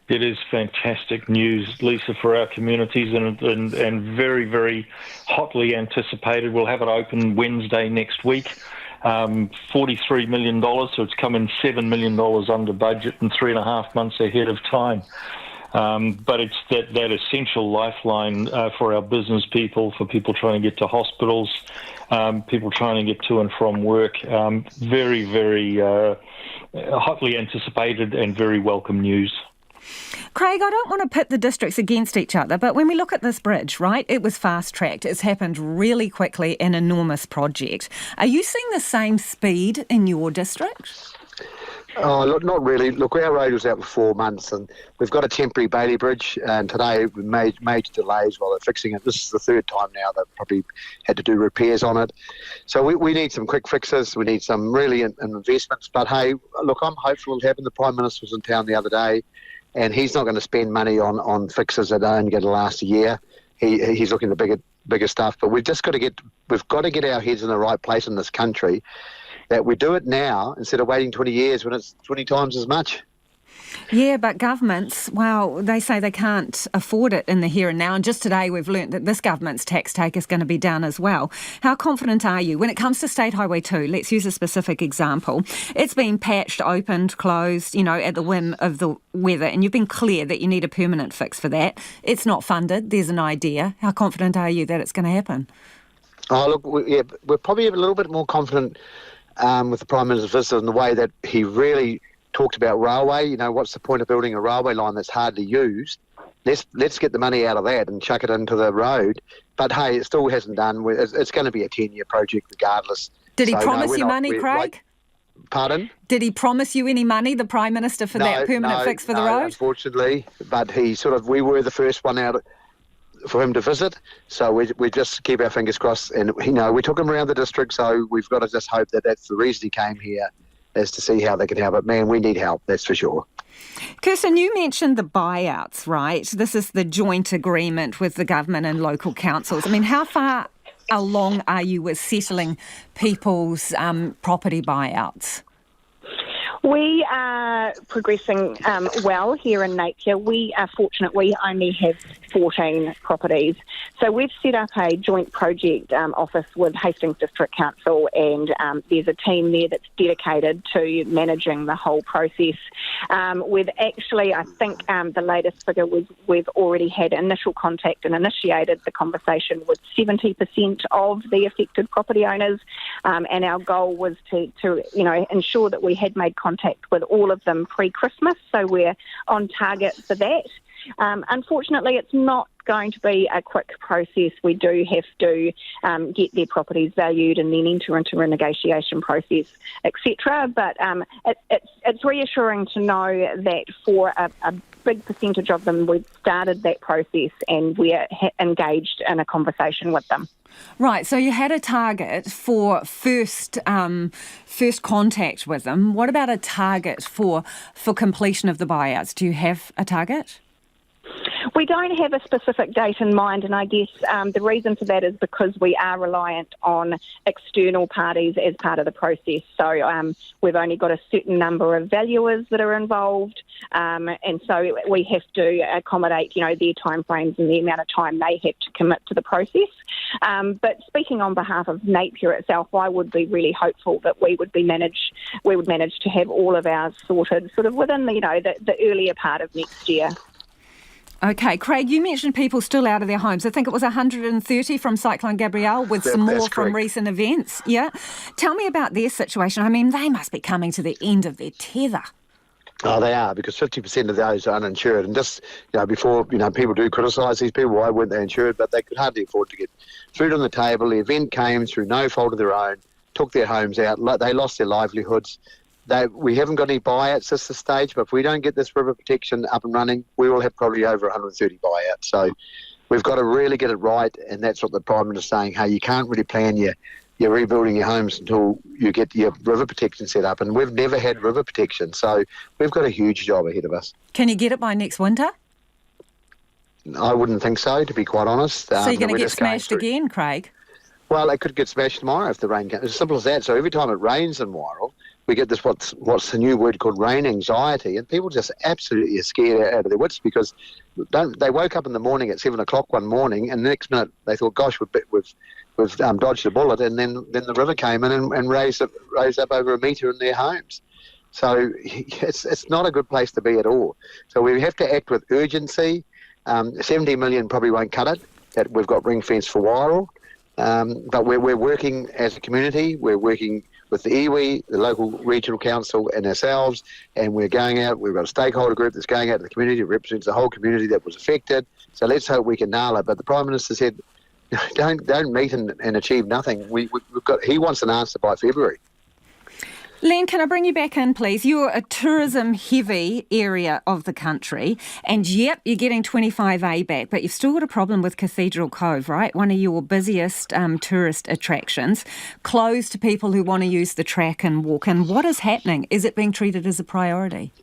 It is fantastic news, Lisa, for our communities and very, very hotly anticipated. We'll have it open Wednesday next week. $43 million, so it's come in $7 million under budget and 3.5 months ahead of time. But it's that essential lifeline for our business people, for people trying to get to hospitals, people trying to get to and from work. Very, very hotly anticipated and very welcome news. Craig, I don't want to pit the districts against each other, but when we look at this bridge, right, it was fast-tracked. It's happened really quickly, an enormous project. Are you seeing the same speed in your district? Oh, look, not really. Look, our road was out for 4 months, and we've got a temporary Bailey Bridge, and today we made major delays while they're fixing it. This is the third time now they've probably had to do repairs on it. So we need some quick fixes. We need some really investments. But, hey, look, I'm hopeful it'll happen. The Prime Minister was in town the other day, and he's not going to spend money on fixes that aren't going to last a year. He's looking at bigger stuff. But we've got to get our heads in the right place in this country, that we do it now instead of waiting 20 years when it's 20 times as much. Yeah, but governments, well, they say they can't afford it in the here and now. And just today we've learnt that this government's tax take is going to be down as well. How confident are you? When it comes to State Highway 2, let's use a specific example. It's been patched, opened, closed, at the whim of the weather. And you've been clear that you need a permanent fix for that. It's not funded. There's an idea. How confident are you that it's going to happen? Oh, look, we're probably a little bit more confident with the Prime Minister's visit in the way that he really talked about railway. What's the point of building a railway line that's hardly used? Let's get the money out of that and chuck it into the road. But, hey, it still hasn't done. It's going to be a 10-year project regardless. Did he promise you money, Craig? Pardon? Did he promise you any money, the Prime Minister, for that permanent fix for the road? Unfortunately. But we were the first one out for him to visit, so we just keep our fingers crossed. And we took him around the district, so we've got to just hope that that's the reason he came here, is to see how they can help it. Man, we need help, that's for sure. Kirsten, you mentioned the buyouts, right? This is the joint agreement with the government and local councils. I mean, how far along are you with settling people's property buyouts? We are progressing well here in Napier. We are fortunate we only have 14 properties. So we've set up a joint project office with Hastings District Council, and there's a team there that's dedicated to managing the whole process. We've actually, I think the latest figure was we've already had initial contact and initiated the conversation with 70% of the affected property owners, and our goal was to ensure that we had made contact with all of them pre-Christmas, so we're on target for that. Unfortunately, it's not going to be a quick process. We do have to get their properties valued and then enter into a negotiation process, etc. But it's reassuring to know that for a big percentage of them, we've started that process and we're engaged in a conversation with them. Right, so you had a target for first contact with them. What about a target for completion of the buyouts? Do you have a target? We don't have a specific date in mind, and I guess the reason for that is because we are reliant on external parties as part of the process. So we've only got a certain number of valuers that are involved, and so we have to accommodate, their timeframes and the amount of time they have to commit to the process. But speaking on behalf of Napier itself, I would be really hopeful that we would manage to have all of ours sorted sort of within the earlier part of next year. Okay, Craig, you mentioned people still out of their homes. I think it was 130 from Cyclone Gabrielle with some more from recent events. Yeah. Tell me about their situation. I mean, they must be coming to the end of their tether. Oh, they are, because 50% of those are uninsured. And just, before, people do criticise these people, why weren't they insured? But they could hardly afford to get food on the table. The event came through no fault of their own, took their homes out. They lost their livelihoods. We haven't got any buyouts at this stage, but if we don't get this river protection up and running, we will have probably over 130 buyouts. So we've got to really get it right, and that's what the Prime Minister's saying. Hey, you can't really plan your rebuilding your homes until you get your river protection set up, and we've never had river protection, so we've got a huge job ahead of us. Can you get it by next winter? I wouldn't think so, to be quite honest. So you're going to get smashed again, Craig? Well, it could get smashed tomorrow if the rain comes. It's as simple as that. So every time it rains in Mayoral, we get this what's the new word called rain anxiety, and people just absolutely are scared out of their wits because they woke up in the morning at 7 o'clock one morning, and the next minute they thought, "Gosh, we've dodged a bullet," and then the river came in and raised up over a metre in their homes. So it's not a good place to be at all. So we have to act with urgency. 70 million probably won't cut it. That we've got ring fence for Mayoral, but we're working as a community. We're working with the iwi, the local regional council and ourselves, and we're going out. We've got a stakeholder group that's going out to the community. It represents the whole community that was affected. So let's hope we can nail it. But the Prime Minister said, don't meet and achieve nothing. He wants an answer by February. Len, can I bring you back in, please? You're a tourism-heavy area of the country, and yep, you're getting 25A back, but you've still got a problem with Cathedral Cove, right? One of your busiest tourist attractions, closed to people who want to use the track and walk in. What is happening? Is it being treated as a priority?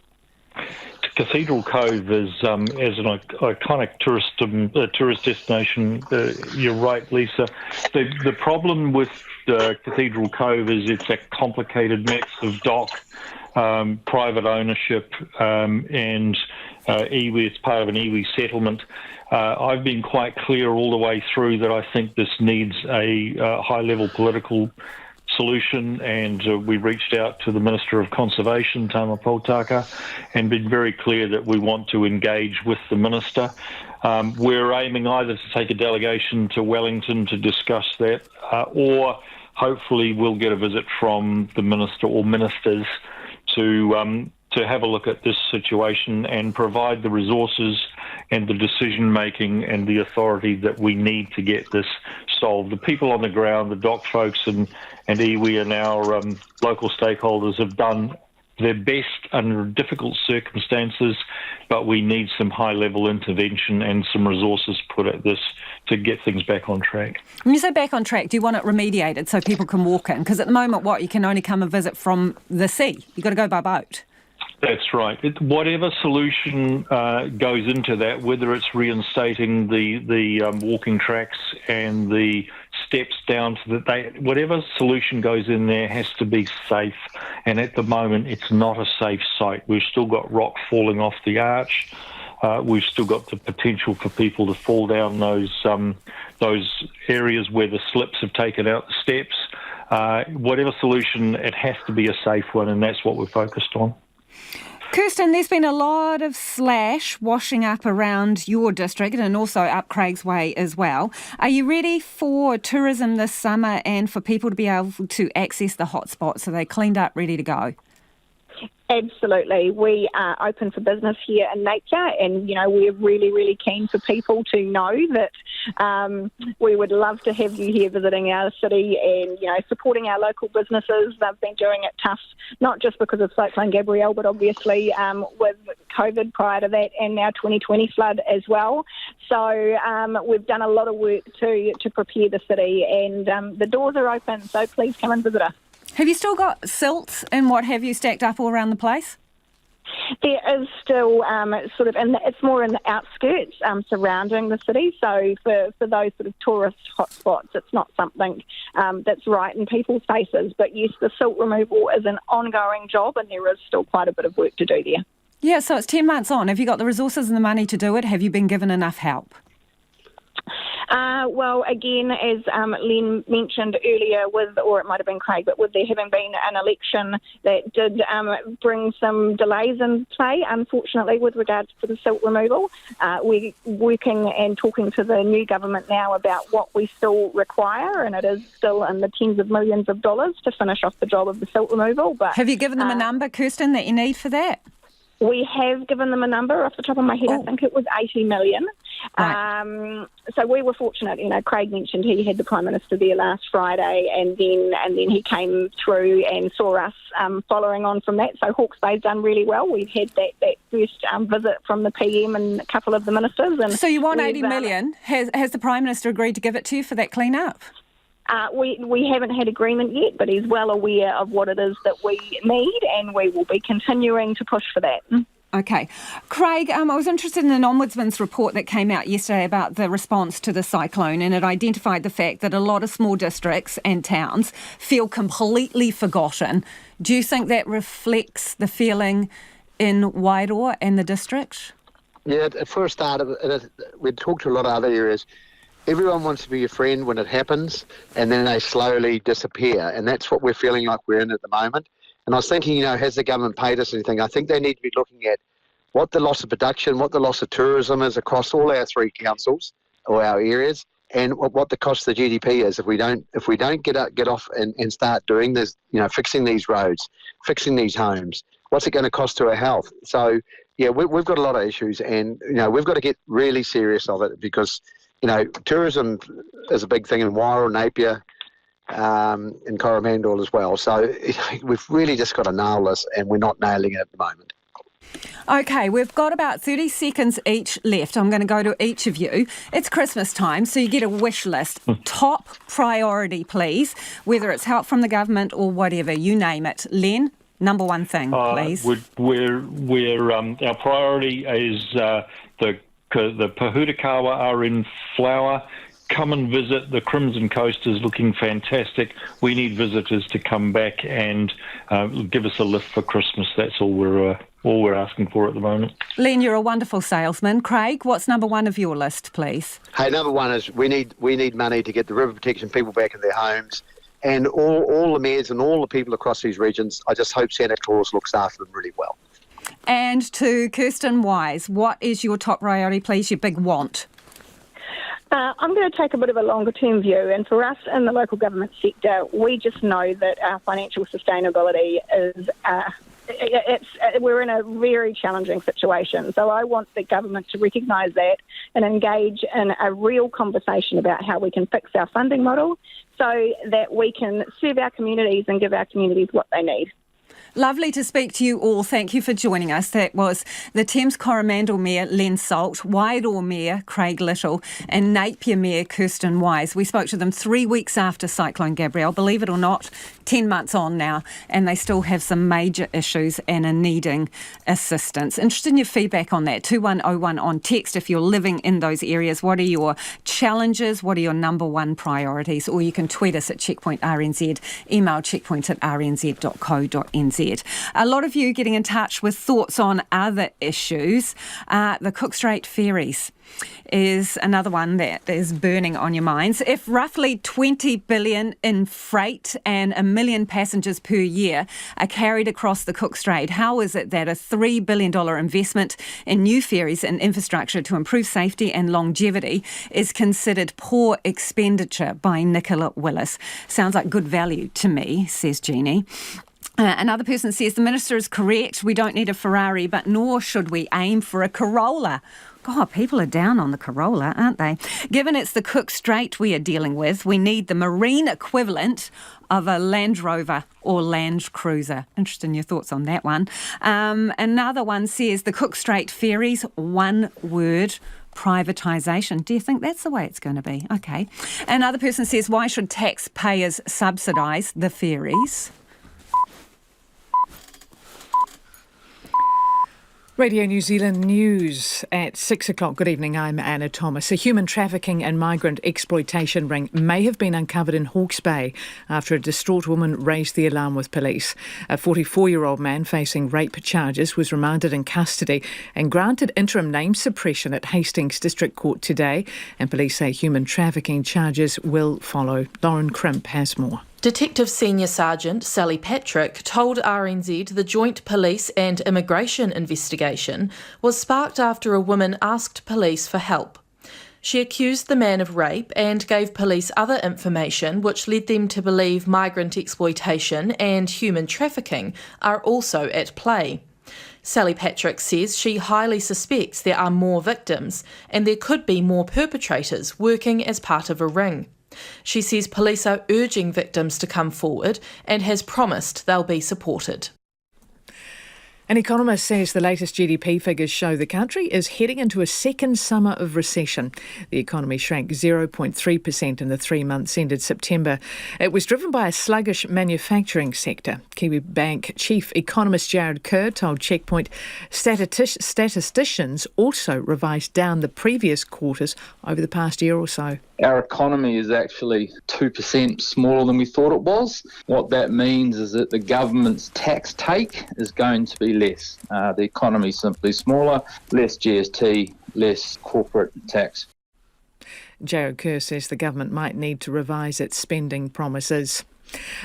Cathedral Cove is, as an iconic tourist destination, you're right, Lisa. The problem with Cathedral Cove is it's a complicated mix of dock, private ownership, and iwi. It's part of an iwi settlement. I've been quite clear all the way through that I think this needs a high-level political solution, and we reached out to the Minister of Conservation, Tama Pautaka, and been very clear that we want to engage with the Minister. We're aiming either to take a delegation to Wellington to discuss that, or hopefully we'll get a visit from the Minister or Ministers to have a look at this situation and provide the resources and the decision-making and the authority that we need to get this solved. The people on the ground, the dock folks and iwi and our local stakeholders have done their best under difficult circumstances, but we need some high-level intervention and some resources put at this to get things back on track. When you say back on track, do you want it remediated so people can walk in? Because at the moment, you can only come and visit from the sea. You've got to go by boat. That's right. Whatever solution goes into that, whether it's reinstating the walking tracks and the steps down to whatever solution goes in there has to be safe. And at the moment, it's not a safe site. We've still got rock falling off the arch. We've still got the potential for people to fall down those areas where the slips have taken out the steps. Whatever solution, it has to be a safe one, and that's what we're focused on. Kirsten, there's been a lot of slash washing up around your district and also up Craig's Way as well. Are you ready for tourism this summer and for people to be able to access the hotspots? So they're cleaned up, ready to go? Absolutely. We are open for business here in Napier, and, we're really, really keen for people to know that we would love to have you here visiting our city and, supporting our local businesses. They've been doing it tough, not just because of Cyclone Gabrielle, but obviously with COVID prior to that and now 2020 flood as well. So we've done a lot of work to prepare the city, and the doors are open, so please come and visit us. Have you still got silts and what have you stacked up all around the place? There is still it's more in the outskirts surrounding the city. So for those sort of tourist hotspots, it's not something that's right in people's faces. But yes, the silt removal is an ongoing job, and there is still quite a bit of work to do there. Yeah, so it's 10 months on. Have you got the resources and the money to do it? Have you been given enough help? Well, again, as Len mentioned earlier, or it might have been Craig, but with there having been an election that did bring some delays in play, unfortunately, with regards to the silt removal. We're working and talking to the new government now about what we still require, and it is still in the tens of millions of dollars to finish off the job of the silt removal. But have you given them a number, Kirsten, that you need for that? We have given them a number. Off the top of my head, I think it was 80 million. Right. So we were fortunate. Craig mentioned he had the Prime Minister there last Friday, and then he came through and saw us following on from that. So Hawke's Bay's done really well. We've had that first visit from the PM and a couple of the ministers. And so you want 80 million. Has the Prime Minister agreed to give it to you for that clean-up? We haven't had agreement yet, but he's well aware of what it is that we need, and we will be continuing to push for that. Okay. Craig, I was interested in an Ombudsman's report that came out yesterday about the response to the cyclone, and it identified the fact that a lot of small districts and towns feel completely forgotten. Do you think that reflects the feeling in Wairoa and the district? Yeah, at first start, we talked to a lot of other areas. Everyone wants to be your friend when it happens, and then they slowly disappear, and that's what we're feeling like we're in at the moment. And I was thinking, has the government paid us anything? I think they need to be looking at what the loss of production, what the loss of tourism is across all our three councils or our areas, and what the cost of the GDP is if we don't get off and start doing this, fixing these roads, fixing these homes. What's it going to cost to our health? So, yeah, we've got a lot of issues, and we've got to get really serious of it because tourism is a big thing in Wairoa, Napier, in Coromandel as well. So we've really just got to nail this, and we're not nailing it at the moment. Okay, we've got about 30 seconds each left. I'm going to go to each of you. It's Christmas time, so you get a wish list. Top priority, please, whether it's help from the government or whatever, you name it. Len, number one thing, please. Our priority is the Pahutakawa are in flower. Come and visit. The Crimson Coast is looking fantastic. We need visitors to come back and give us a lift for Christmas. That's all we're asking for at the moment. Len, you're a wonderful salesman. Craig, what's number one of your list, please? Hey, number one is we need money to get the river protection people back in their homes, and all the mayors and all the people across these regions. I just hope Santa Claus looks after them really well. And to Kirsten Wise, what is your top priority, please, your big want? I'm going to take a bit of a longer-term view, and for us in the local government sector, we just know that our financial sustainability is we're in a very challenging situation. So I want the government to recognise that and engage in a real conversation about how we can fix our funding model so that we can serve our communities and give our communities what they need. Lovely to speak to you all. Thank you for joining us. That was the Thames Coromandel Mayor, Len Salt, Wairoa Mayor, Craig Little, and Napier Mayor, Kirsten Wise. We spoke to them 3 weeks after Cyclone Gabrielle. Believe it or not, 10 months on now, and they still have some major issues and are needing assistance. Interested in your feedback on that. 2101 on text if you're living in those areas. What are your challenges? What are your number one priorities? Or you can tweet us at Checkpoint RNZ, email checkpoint@rnz.co.nz. A lot of you getting in touch with thoughts on other issues. The Cook Strait ferries is another one that is burning on your minds. If roughly 20 billion in freight and 1 million passengers per year are carried across the Cook Strait, how is it that a $3 billion investment in new ferries and infrastructure to improve safety and longevity is considered poor expenditure by Nicola Willis? Sounds like good value to me, says Jeannie. Another person says the minister is correct. We don't need a Ferrari, but nor should we aim for a Corolla. God, people are down on the Corolla, aren't they? Given it's the Cook Strait we are dealing with, we need the marine equivalent of a Land Rover or Land Cruiser. Interested in your thoughts on that one. Another one says the Cook Strait ferries, one word, privatisation. Do you think that's the way it's going to be? Okay. Another person says, why should taxpayers subsidise the ferries? Radio New Zealand News at 6 o'clock. Good evening, I'm Anna Thomas. A human trafficking and migrant exploitation ring may have been uncovered in Hawke's Bay after a distraught woman raised the alarm with police. A 44-year-old man facing rape charges was remanded in custody and granted interim name suppression at Hastings District Court today, and police say human trafficking charges will follow. Lauren Crimp has more. Detective Senior Sergeant Sally Patrick told RNZ the joint police and immigration investigation was sparked after a woman asked police for help. She accused the man of rape and gave police other information which led them to believe migrant exploitation and human trafficking are also at play. Sally Patrick says she highly suspects there are more victims and there could be more perpetrators working as part of a ring. She says police are urging victims to come forward and has promised they'll be supported. An economist says the latest GDP figures show the country is heading into a second summer of recession. The economy shrank 0.3% in the 3 months ended September. It was driven by a sluggish manufacturing sector. Kiwibank chief economist Jarrod Kerr told Checkpoint statisticians also revised down the previous quarters over the past year or so. Our economy is actually 2% smaller than we thought it was. What that means is that the government's tax take is going to be less. The economy is simply smaller, less GST, less corporate tax. Jarrod Kerr says the government might need to revise its spending promises.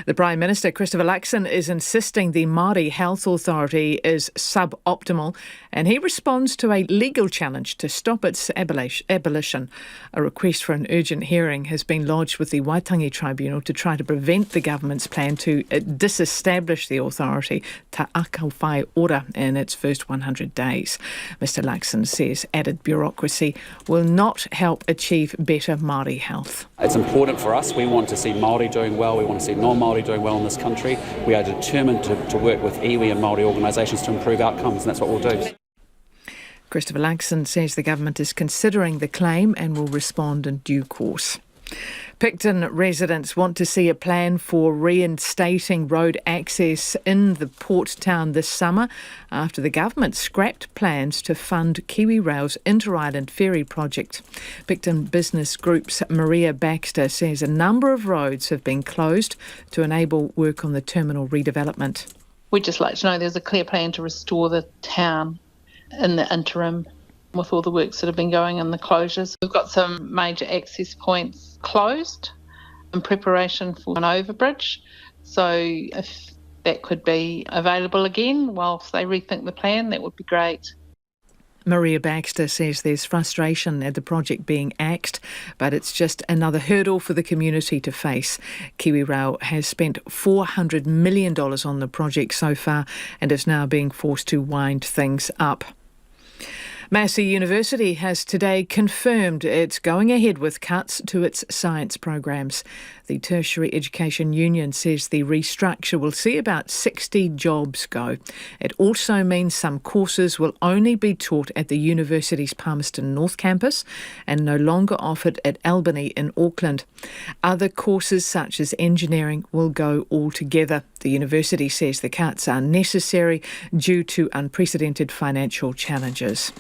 The Prime Minister, Christopher Luxon, is insisting the Māori Health Authority is suboptimal, and he responds to a legal challenge to stop its abolition. A request for an urgent hearing has been lodged with the Waitangi Tribunal to try to prevent the government's plan to disestablish the authority ta aka whai ora in its first 100 days. Mr Luxon says added bureaucracy will not help achieve better Māori health. It's important for us. We want to see Māori doing well. We want to see non-Māori doing well in this country. We are determined to work with iwi and Māori organisations to improve outcomes, and that's what we'll do. Christopher Luxon says the government is considering the claim and will respond in due course. Picton residents want to see a plan for reinstating road access in the port town this summer after the government scrapped plans to fund KiwiRail's Inter-Island Ferry project. Picton Business Group's Maria Baxter says a number of roads have been closed to enable work on the terminal redevelopment. We'd just like to know there's a clear plan to restore the town in the interim with all the works that have been going and the closures. We've got some major access points closed in preparation for an overbridge. So if that could be available again whilst they rethink the plan, that would be great. Maria Baxter says there's frustration at the project being axed, but it's just another hurdle for the community to face. KiwiRail has spent $400 million on the project so far and is now being forced to wind things up. Massey University has today confirmed it's going ahead with cuts to its science programs. The Tertiary Education Union says the restructure will see about 60 jobs go. It also means some courses will only be taught at the university's Palmerston North campus and no longer offered at Albany in Auckland. Other courses such as engineering will go altogether. The university says the cuts are necessary due to unprecedented financial challenges.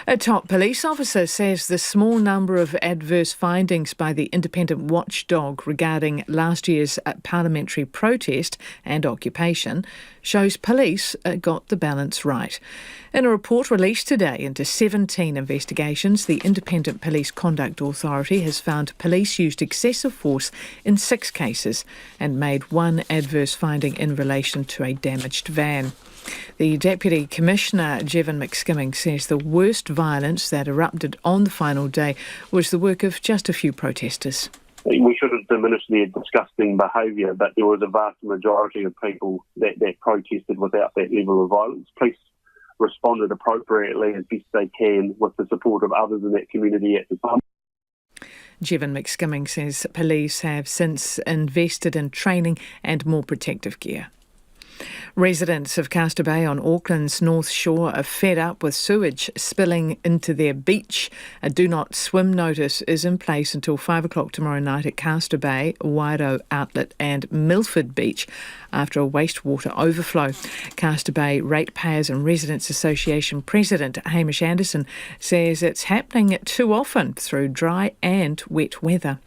A top police officer says the small number of adverse findings by the independent watchdog regarding last year's parliamentary protest and occupation shows police got the balance right. In a report released today into 17 investigations, the Independent Police Conduct Authority has found police used excessive force in 6 cases and made 1 adverse finding in relation to a damaged van. The Deputy Commissioner, Jevon McSkimming, says the worst violence that erupted on the final day was the work of just a few protesters. we shouldn't diminish their disgusting behaviour, but there was a vast majority of people that protested without that level of violence. Police responded appropriately as best they can with the support of others in that community at the time. Jevon McSkimming says police have since invested in training and more protective gear. Residents of Castor Bay on Auckland's North Shore are fed up with sewage spilling into their beach. A do not swim notice is in place until 5 o'clock tomorrow night at Castor Bay, Waido Outlet and Milford Beach after a wastewater overflow. Castor Bay Ratepayers and Residents Association President Hamish Anderson says it's happening too often through dry and wet weather.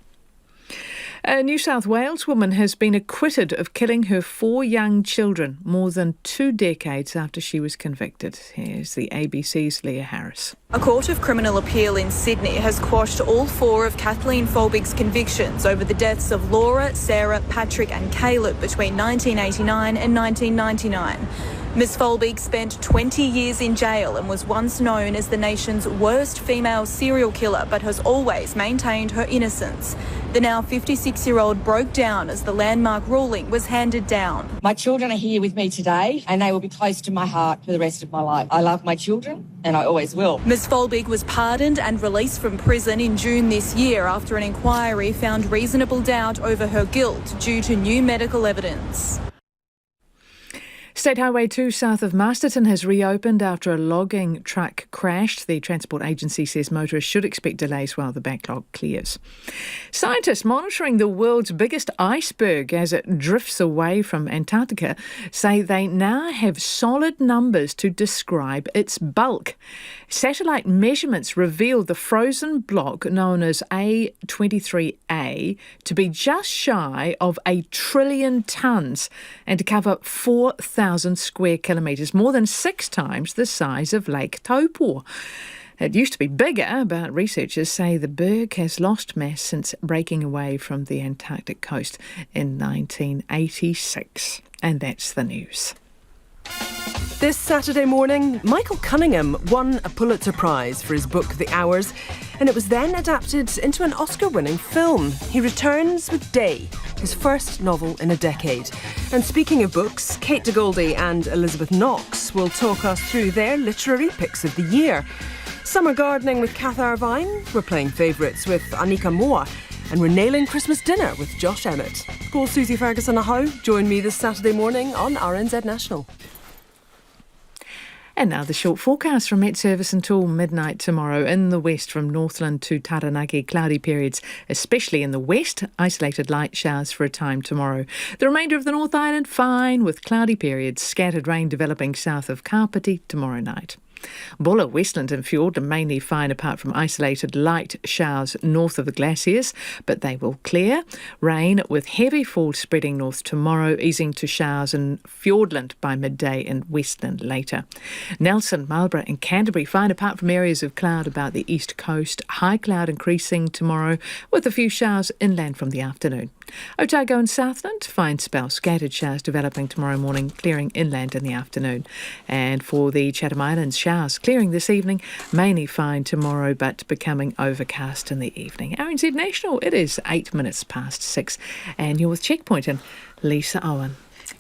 A New South Wales woman has been acquitted of killing her 4 young children more than 2 decades after she was convicted. Here's the ABC's Leah Harris. A Court of Criminal Appeal in Sydney has quashed all 4 of Kathleen Folbig's convictions over the deaths of Laura, Sarah, Patrick and Caleb between 1989 and 1999. Ms Folbig spent 20 years in jail and was once known as the nation's worst female serial killer, but has always maintained her innocence. The now 56-year-old broke down as the landmark ruling was handed down. My children are here with me today and they will be close to my heart for the rest of my life. I love my children and I always will. Ms Folbig was pardoned and released from prison in June this year after an inquiry found reasonable doubt over her guilt due to new medical evidence. State Highway 2 south of Masterton has reopened after a logging truck crashed. The Transport Agency says motorists should expect delays while the backlog clears. Scientists monitoring the world's biggest iceberg as it drifts away from Antarctica say they now have solid numbers to describe its bulk. Satellite measurements reveal the frozen block known as A23A to be just shy of 1 trillion tonnes and to cover 4,000 square kilometres, more than 6 times the size of Lake Taupo. It used to be bigger, but researchers say the berg has lost mass since breaking away from the Antarctic coast in 1986. And that's the news. This Saturday morning, Michael Cunningham won a Pulitzer Prize for his book The Hours, and it was then adapted into an Oscar-winning film. He returns with Day, his first novel in a decade. And speaking of books, Kate de Goldie and Elizabeth Knox will talk us through their literary picks of the year. Summer gardening with Kath Irvine, we're playing favourites with Anika Moa, and we're nailing Christmas dinner with Josh Emmett. Call Susie Ferguson Aho. Join me this Saturday morning on RNZ National. And now the short forecast from Met Service until midnight tomorrow. In the west from Northland to Taranaki, cloudy periods, especially in the west. Isolated light showers for a time tomorrow. The remainder of the North Island, fine with cloudy periods. Scattered rain developing south of Kapiti tomorrow night. Bulla, Westland and Fiordland mainly fine apart from isolated light showers north of the glaciers, but they will clear. Rain with heavy fall spreading north tomorrow, easing to showers in Fiordland by midday and Westland later. Nelson, Marlborough and Canterbury fine apart from areas of cloud about the east coast. High cloud increasing tomorrow with a few showers inland from the afternoon. Otago and Southland, fine spell, scattered showers developing tomorrow morning, clearing inland in the afternoon. And for the Chatham Islands, showers clearing this evening, mainly fine tomorrow but becoming overcast in the evening. RNZ National, it is 8 minutes past 6 and you're with Checkpoint and Lisa Owen.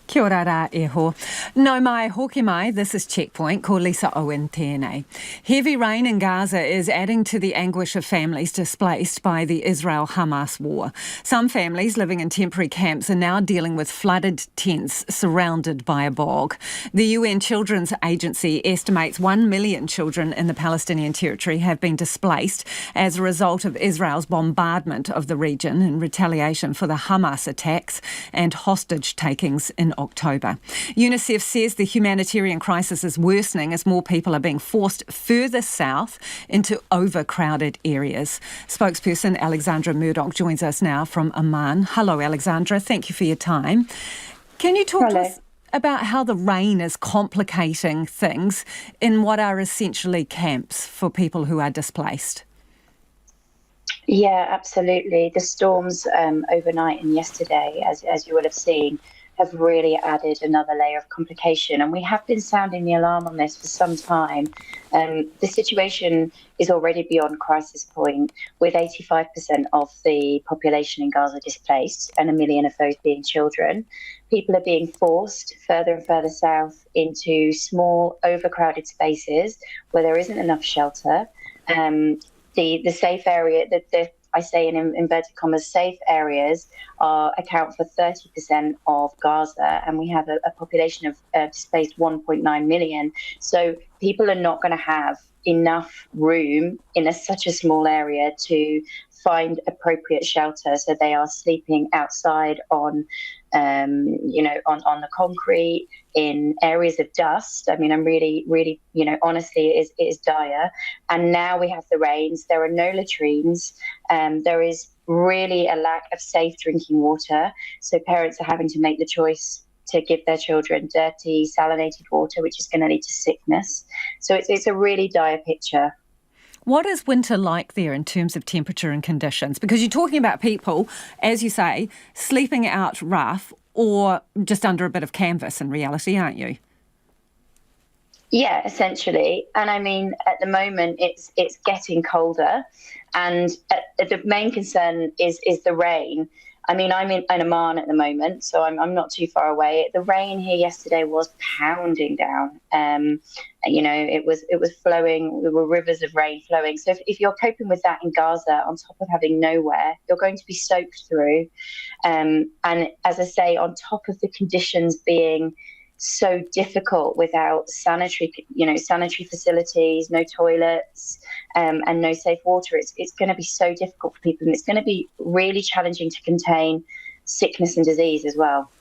Kia ora rā e ho. No mai hoki mai, this is Checkpoint, ko Lisa Owen tēnei. Heavy rain in Gaza is adding to the anguish of families displaced by the Israel-Hamas war. Some families living in temporary camps are now dealing with flooded tents surrounded by a bog. The UN Children's Agency estimates 1 million children in the Palestinian territory have been displaced as a result of Israel's bombardment of the region in retaliation for the Hamas attacks and hostage takings in October. UNICEF says the humanitarian crisis is worsening as more people are being forced further south into overcrowded areas. Spokesperson Alexandra Murdoch joins us now from Amman. Hello, Alexandra. Thank you for your time. Can you talk to us about how the rain is complicating things in what are essentially camps for people who are displaced? Yeah, absolutely. The storms overnight and yesterday, as you will have seen, have really added another layer of complication. And we have been sounding the alarm on this for some time. The situation is already beyond crisis point, with 85% of the population in Gaza displaced, and 1 million of those being children. People are being forced further and further south into small, overcrowded spaces where there isn't enough shelter. The safe area, I say in inverted commas, safe areas account for 30% of Gaza, and we have a population of displaced 1.9 million. So people are not going to have enough room in such a small area to find appropriate shelter. So they are sleeping outside on the concrete, in areas of dust. I mean, I'm really, honestly, it is dire. And now we have the rains. There are no latrines. There is really a lack of safe drinking water. So parents are having to make the choice to give their children dirty, salinated water, which is going to lead to sickness. So it's a really dire picture. What is winter like there in terms of temperature and conditions? Because you're talking about people, as you say, sleeping out rough or just under a bit of canvas in reality, aren't you? Yeah, essentially. And I mean, at the moment, it's getting colder. And the main concern is the rain. I mean, I'm in Oman at the moment, so I'm not too far away. The rain here yesterday was pounding down. It was flowing. There were rivers of rain flowing. So if you're coping with that in Gaza, on top of having nowhere, you're going to be soaked through. And as I say, on top of the conditions being so difficult without sanitary facilities, no toilets, and no safe water, it's going to be so difficult for people, and it's going to be really challenging to contain sickness and disease as well.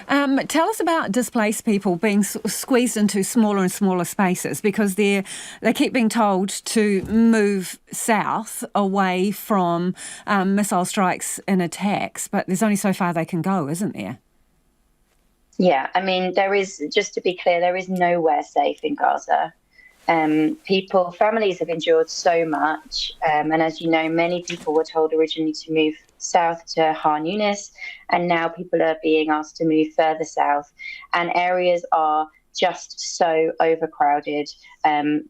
Tell us about displaced people being squeezed into smaller and smaller spaces, because they keep being told to move south away from missile strikes and attacks, but there's only so far they can go, isn't there? Yeah, I mean, just to be clear, there is nowhere safe in Gaza. Families have endured so much. And as you know, many people were told originally to move south to Khan Yunis, and now people are being asked to move further south. And areas are just so overcrowded.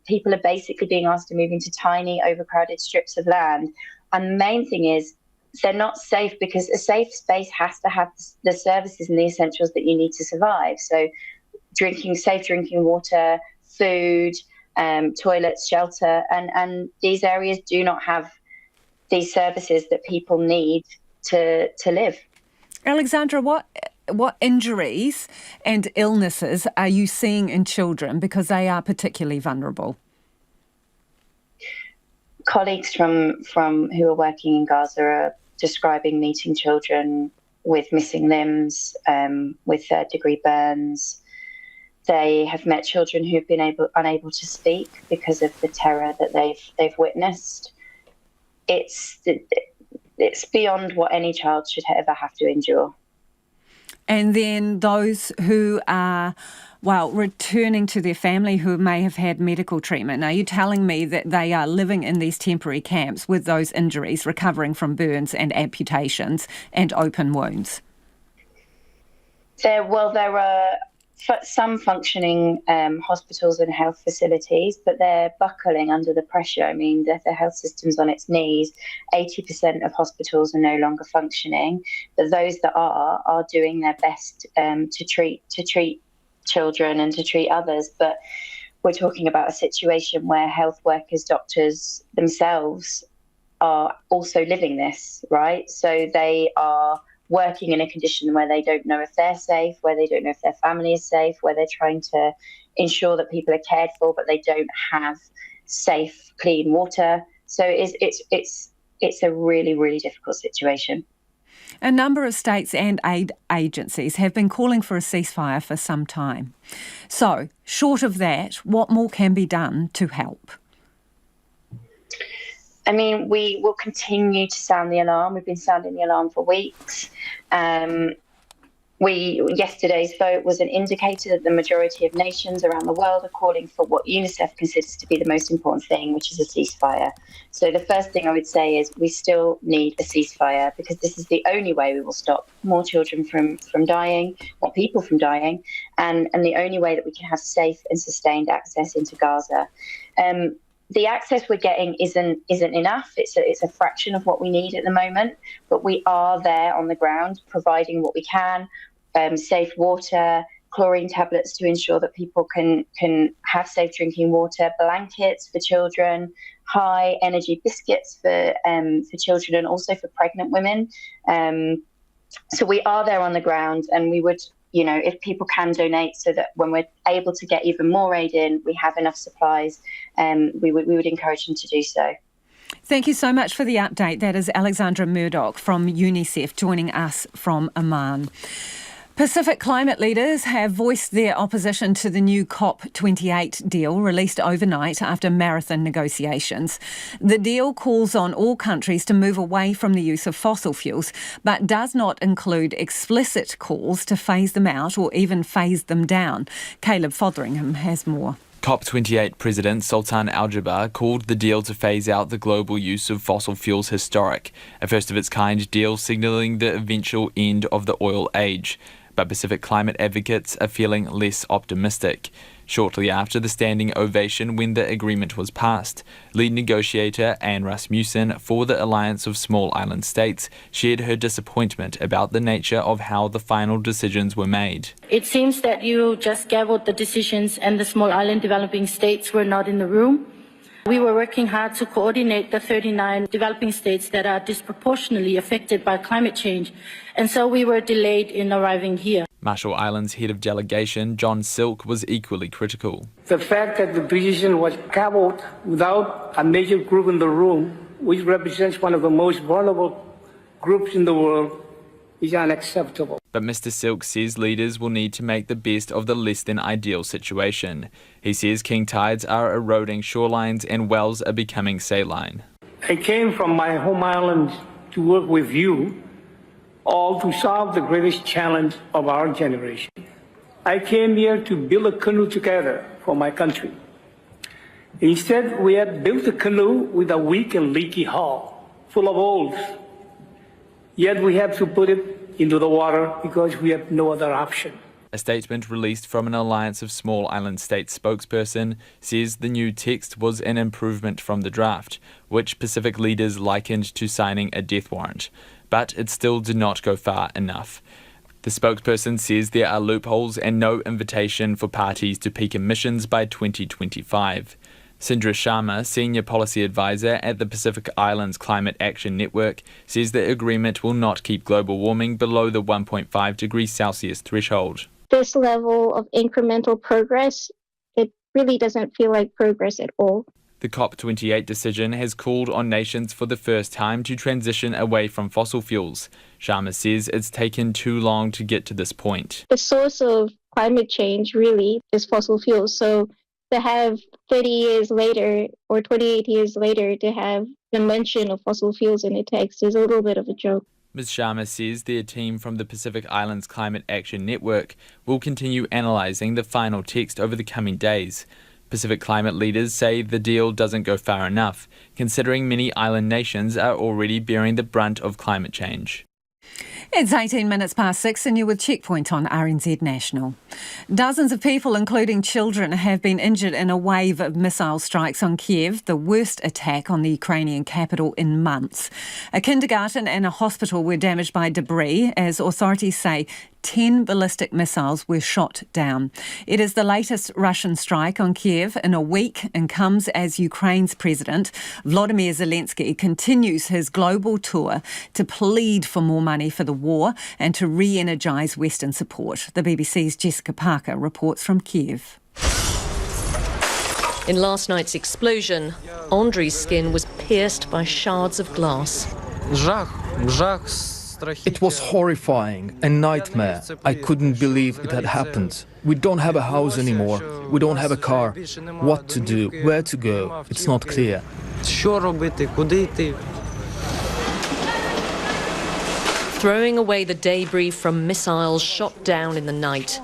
People are basically being asked to move into tiny, overcrowded strips of land. And the main thing is, they're not safe, because a safe space has to have the services and the essentials that you need to survive. So safe drinking water, food, toilets, shelter, and these areas do not have these services that people need to live. Alexandra, what injuries and illnesses are you seeing in children, because they are particularly vulnerable? Colleagues from who are working in Gaza are describing meeting children with missing limbs, with third-degree burns. They have met children who've been unable to speak because of the terror that they've witnessed. It's beyond what any child should ever have to endure. And then those who are, returning to their family who may have had medical treatment. Now, you're telling me that they are living in these temporary camps with those injuries, recovering from burns and amputations and open wounds. There are some functioning hospitals and health facilities, but they're buckling under the pressure. I mean, the health system's on its knees. 80% of hospitals are no longer functioning, but those that are doing their best to treat children and to treat others. But we're talking about a situation where health workers, doctors themselves are also living this, right? So they are working in a condition where they don't know if they're safe, where they don't know if their family is safe, where they're trying to ensure that people are cared for, but they don't have safe, clean water. So it's a really, really difficult situation. A number of states and aid agencies have been calling for a ceasefire for some time. So, short of that, what more can be done to help? I mean, we will continue to sound the alarm. We've been sounding the alarm for weeks. Yesterday's vote was an indicator that the majority of nations around the world are calling for what UNICEF considers to be the most important thing, which is a ceasefire. So the first thing I would say is we still need a ceasefire, because this is the only way we will stop more children from dying, more people from dying, and the only way that we can have safe and sustained access into Gaza. The access we're getting isn't enough. It's a fraction of what we need at the moment, but we are there on the ground providing what we can, safe water, chlorine tablets to ensure that people can have safe drinking water, blankets for children, high energy biscuits for children and also for pregnant women. So we are there on the ground, and we would, if people can donate so that when we're able to get even more aid in, we have enough supplies, we would encourage them to do so. Thank you so much for the update. That is Alexandra Murdoch from UNICEF joining us from Amman. Pacific climate leaders have voiced their opposition to the new COP28 deal released overnight after marathon negotiations. The deal calls on all countries to move away from the use of fossil fuels, but does not include explicit calls to phase them out or even phase them down. Caleb Fotheringham has more. COP28 President Sultan Al Jaber called the deal to phase out the global use of fossil fuels historic, a first-of-its-kind deal signalling the eventual end of the oil age. But Pacific climate advocates are feeling less optimistic. Shortly after the standing ovation when the agreement was passed, lead negotiator Anne Rasmussen for the Alliance of Small Island States shared her disappointment about the nature of how the final decisions were made. It seems that you just gavelled the decisions and the small island developing states were not in the room. We were working hard to coordinate the 39 developing states that are disproportionately affected by climate change, and so we were delayed in arriving here. Marshall Islands head of delegation John Silk was equally critical. The fact that the decision was cavilled without a major group in the room, which represents one of the most vulnerable groups in the world, is unacceptable. But Mr. Silk says leaders will need to make the best of the less than ideal situation. He says king tides are eroding shorelines and wells are becoming saline. I came from my home island to work with you all to solve the greatest challenge of our generation. I came here to build a canoe together for my country. Instead, we have built a canoe with a weak and leaky hull, full of holes. Yet we have to put it into the water because we have no other option. A statement released from an Alliance of Small Island States spokesperson says the new text was an improvement from the draft, which Pacific leaders likened to signing a death warrant. But it still did not go far enough. The spokesperson says there are loopholes and no invitation for parties to peak emissions by 2025. Sindra Sharma, Senior Policy Advisor at the Pacific Islands Climate Action Network, says the agreement will not keep global warming below the 1.5 degrees Celsius threshold. This level of incremental progress, it really doesn't feel like progress at all. The COP28 decision has called on nations for the first time to transition away from fossil fuels. Sharma says it's taken too long to get to this point. The source of climate change really is fossil fuels. So to have 30 years later or 28 years later to have the mention of fossil fuels in the text is a little bit of a joke. Ms. Sharma says their team from the Pacific Islands Climate Action Network will continue analysing the final text over the coming days. Pacific climate leaders say the deal doesn't go far enough, considering many island nations are already bearing the brunt of climate change. It's 18 minutes past 6 and you're with Checkpoint on RNZ National. Dozens of people, including children, have been injured in a wave of missile strikes on Kiev, the worst attack on the Ukrainian capital in months. A kindergarten and a hospital were damaged by debris, as authorities say 10 ballistic missiles were shot down. It is the latest Russian strike on Kiev in a week and comes as Ukraine's president, Volodymyr Zelensky, continues his global tour to plead for more money for the war and to re-energise Western support. The BBC's Jessica Parker reports from Kiev. In last night's explosion, Andri's skin was pierced by shards of glass. It was horrifying, a nightmare. I couldn't believe it had happened. We don't have a house anymore. We don't have a car. What to do, where to go, it's not clear. throwing away the debris from missiles shot down in the night,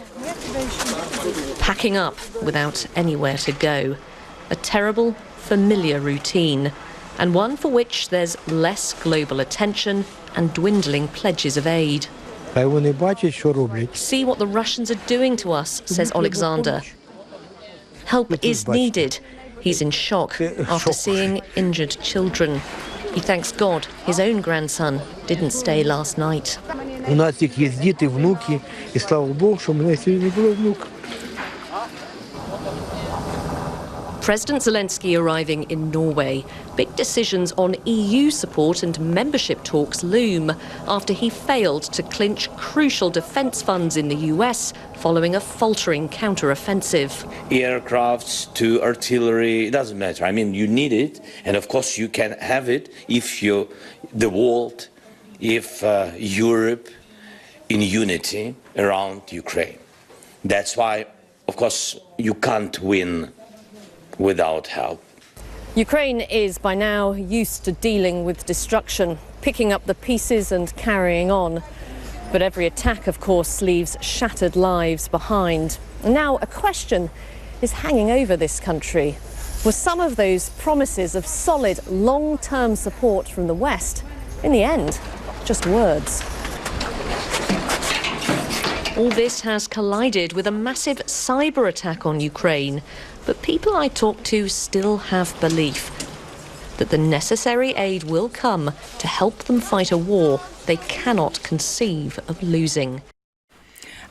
packing up without anywhere to go. A terrible, familiar routine, and one for which there's less global attention and dwindling pledges of aid. See what the Russians are doing to us, says Alexander. Help is needed. He's in shock after seeing injured children. He thanks God his own grandson didn't stay last night. President Zelensky arriving in Norway. Big decisions on EU support and membership talks loom after he failed to clinch crucial defence funds in the US following a faltering counter-offensive. Aircrafts to artillery, it doesn't matter. I mean, you need it, and of course you can have it if the world, if Europe in unity around Ukraine. That's why, of course, you can't win without help. Ukraine is by now used to dealing with destruction, picking up the pieces and carrying on. But every attack, of course, leaves shattered lives behind. Now a question is hanging over this country. Were some of those promises of solid, long-term support from the West, in the end, just words? All this has collided with a massive cyber attack on Ukraine. But people I talk to still have belief that the necessary aid will come to help them fight a war they cannot conceive of losing.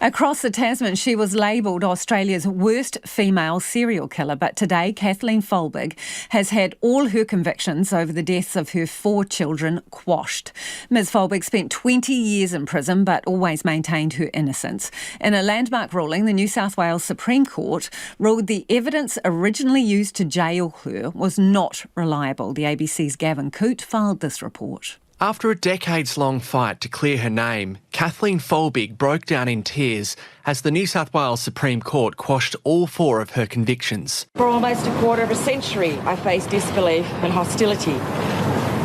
Across the Tasman, she was labelled Australia's worst female serial killer, but today Kathleen Folbig has had all her convictions over the deaths of her 4 children quashed. Ms Folbig spent 20 years in prison but always maintained her innocence. In a landmark ruling, the New South Wales Supreme Court ruled the evidence originally used to jail her was not reliable. The ABC's Gavin Coote filed this report. After a decades-long fight to clear her name, Kathleen Folbig broke down in tears as the New South Wales Supreme Court quashed all 4 of her convictions. For almost a quarter of a century, I faced disbelief and hostility.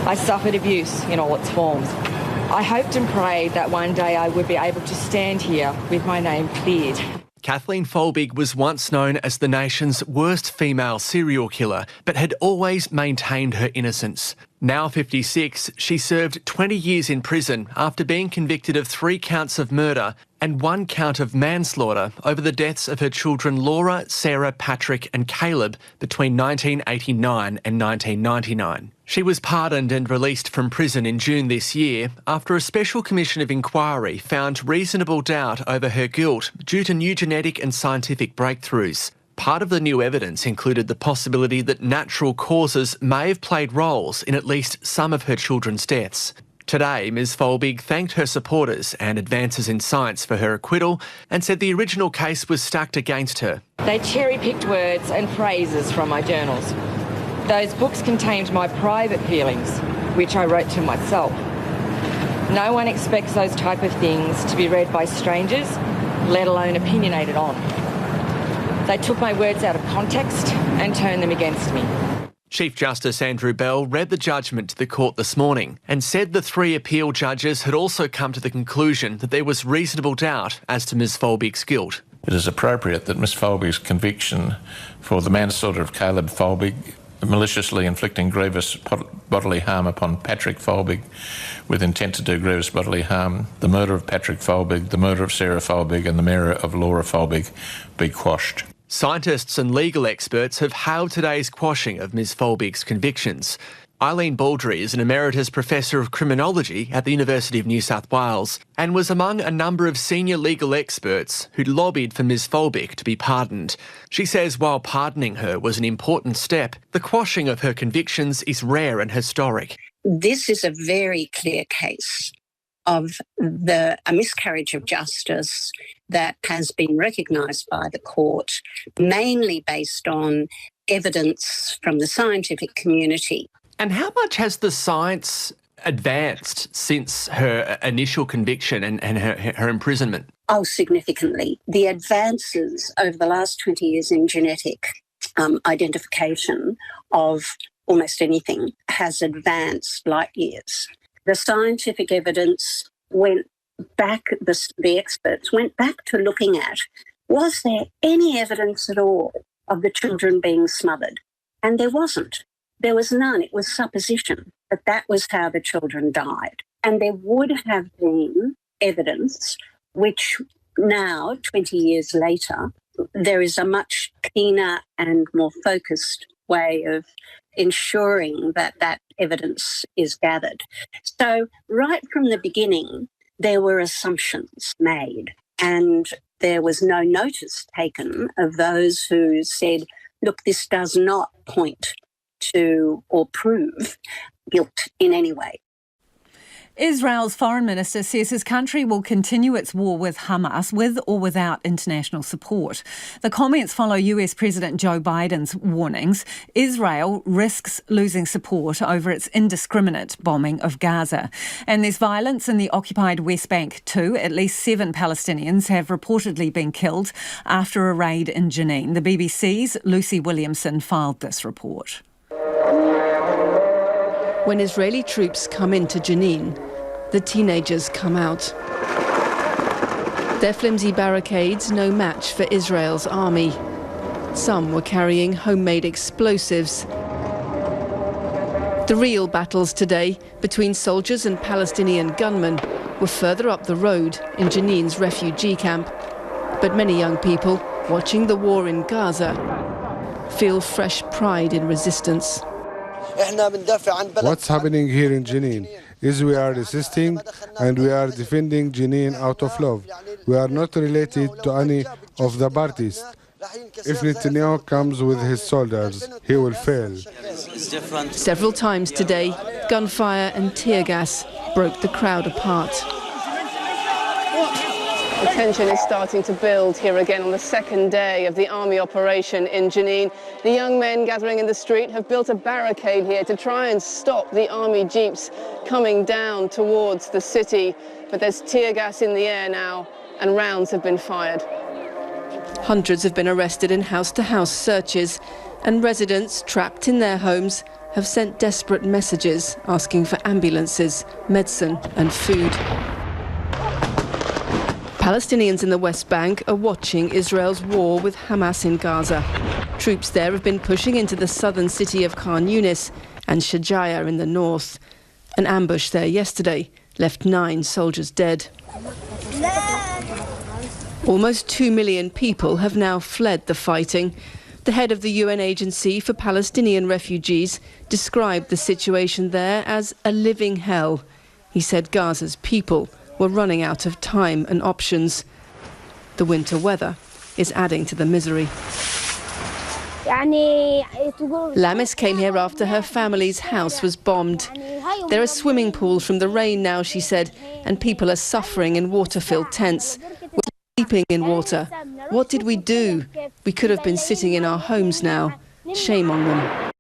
I suffered abuse in all its forms. I hoped and prayed that one day I would be able to stand here with my name cleared. Kathleen Folbig was once known as the nation's worst female serial killer, but had always maintained her innocence. Now 56, she served 20 years in prison after being convicted of 3 counts of murder and 1 count of manslaughter over the deaths of her children Laura, Sarah, Patrick and Caleb between 1989 and 1999. She was pardoned and released from prison in June this year after a special commission of inquiry found reasonable doubt over her guilt due to new genetic and scientific breakthroughs. Part of the new evidence included the possibility that natural causes may have played roles in at least some of her children's deaths. Today, Ms Folbig thanked her supporters and advances in science for her acquittal and said the original case was stacked against her. They cherry-picked words and phrases from my journals. Those books contained my private feelings, which I wrote to myself. No one expects those type of things to be read by strangers, let alone opinionated on. They took my words out of context and turned them against me. Chief Justice Andrew Bell read the judgment to the court this morning and said the 3 appeal judges had also come to the conclusion that there was reasonable doubt as to Ms Folbig's guilt. It is appropriate that Ms Folbig's conviction for the manslaughter of Caleb Folbig, maliciously inflicting grievous bodily harm upon Patrick Folbig with intent to do grievous bodily harm, the murder of Patrick Folbig, the murder of Sarah Folbig and the murder of Laura Folbig be quashed. Scientists and legal experts have hailed today's quashing of Ms Folbig's convictions. Eileen Baldry is an emeritus professor of criminology at the University of New South Wales and was among a number of senior legal experts who lobbied for Ms Folbig to be pardoned. She says while pardoning her was an important step, the quashing of her convictions is rare and historic. This is a very clear case of a miscarriage of justice that has been recognised by the court, mainly based on evidence from the scientific community. And how much has the science advanced since her initial conviction and her imprisonment? Oh, significantly. The advances over the last 20 years in genetic identification of almost anything has advanced light years. The scientific evidence went back, the experts went back to looking at, was there any evidence at all of the children being smothered? And there wasn't. There was none. It was supposition that that was how the children died. And there would have been evidence, which now, 20 years later, there is a much keener and more focused way of ensuring that that evidence is gathered. So right from the beginning, there were assumptions made, and there was no notice taken of those who said, look, this does not point to or prove guilt in any way. Israel's foreign minister says his country will continue its war with Hamas with or without international support. The comments follow US President Joe Biden's warnings. Israel risks losing support over its indiscriminate bombing of Gaza. And there's violence in the occupied West Bank too. At least 7 Palestinians have reportedly been killed after a raid in Jenin. The BBC's Lucy Williamson filed this report. When Israeli troops come into Jenin, the teenagers come out. Their flimsy barricades no match for Israel's army. Some were carrying homemade explosives. The real battles today between soldiers and Palestinian gunmen were further up the road in Jenin's refugee camp. But many young people watching the war in Gaza feel fresh pride in resistance. What's happening here in Jenin is we are resisting and we are defending Jenin out of love. We are not related to any of the parties. If Netanyahu comes with his soldiers, he will fail. Several times today, gunfire and tear gas broke the crowd apart. The tension is starting to build here again on the second day of the army operation in Jenin. The young men gathering in the street have built a barricade here to try and stop the army jeeps coming down towards the city. But there's tear gas in the air now and rounds have been fired. Hundreds have been arrested in house-to-house searches, and residents trapped in their homes have sent desperate messages asking for ambulances, medicine and food. Palestinians in the West Bank are watching Israel's war with Hamas in Gaza. Troops there have been pushing into the southern city of Khan Yunis and Shajaya in the north. An ambush there yesterday left 9 soldiers dead. Almost 2 million people have now fled the fighting. The head of the UN Agency for Palestinian Refugees described the situation there as a living hell. He said Gaza's people were running out of time and options. The winter weather is adding to the misery. Lamis came here after her family's house was bombed. There are swimming pools from the rain now, she said, and people are suffering in water-filled tents. We're sleeping in water. What did we do? We could have been sitting in our homes now. Shame on them.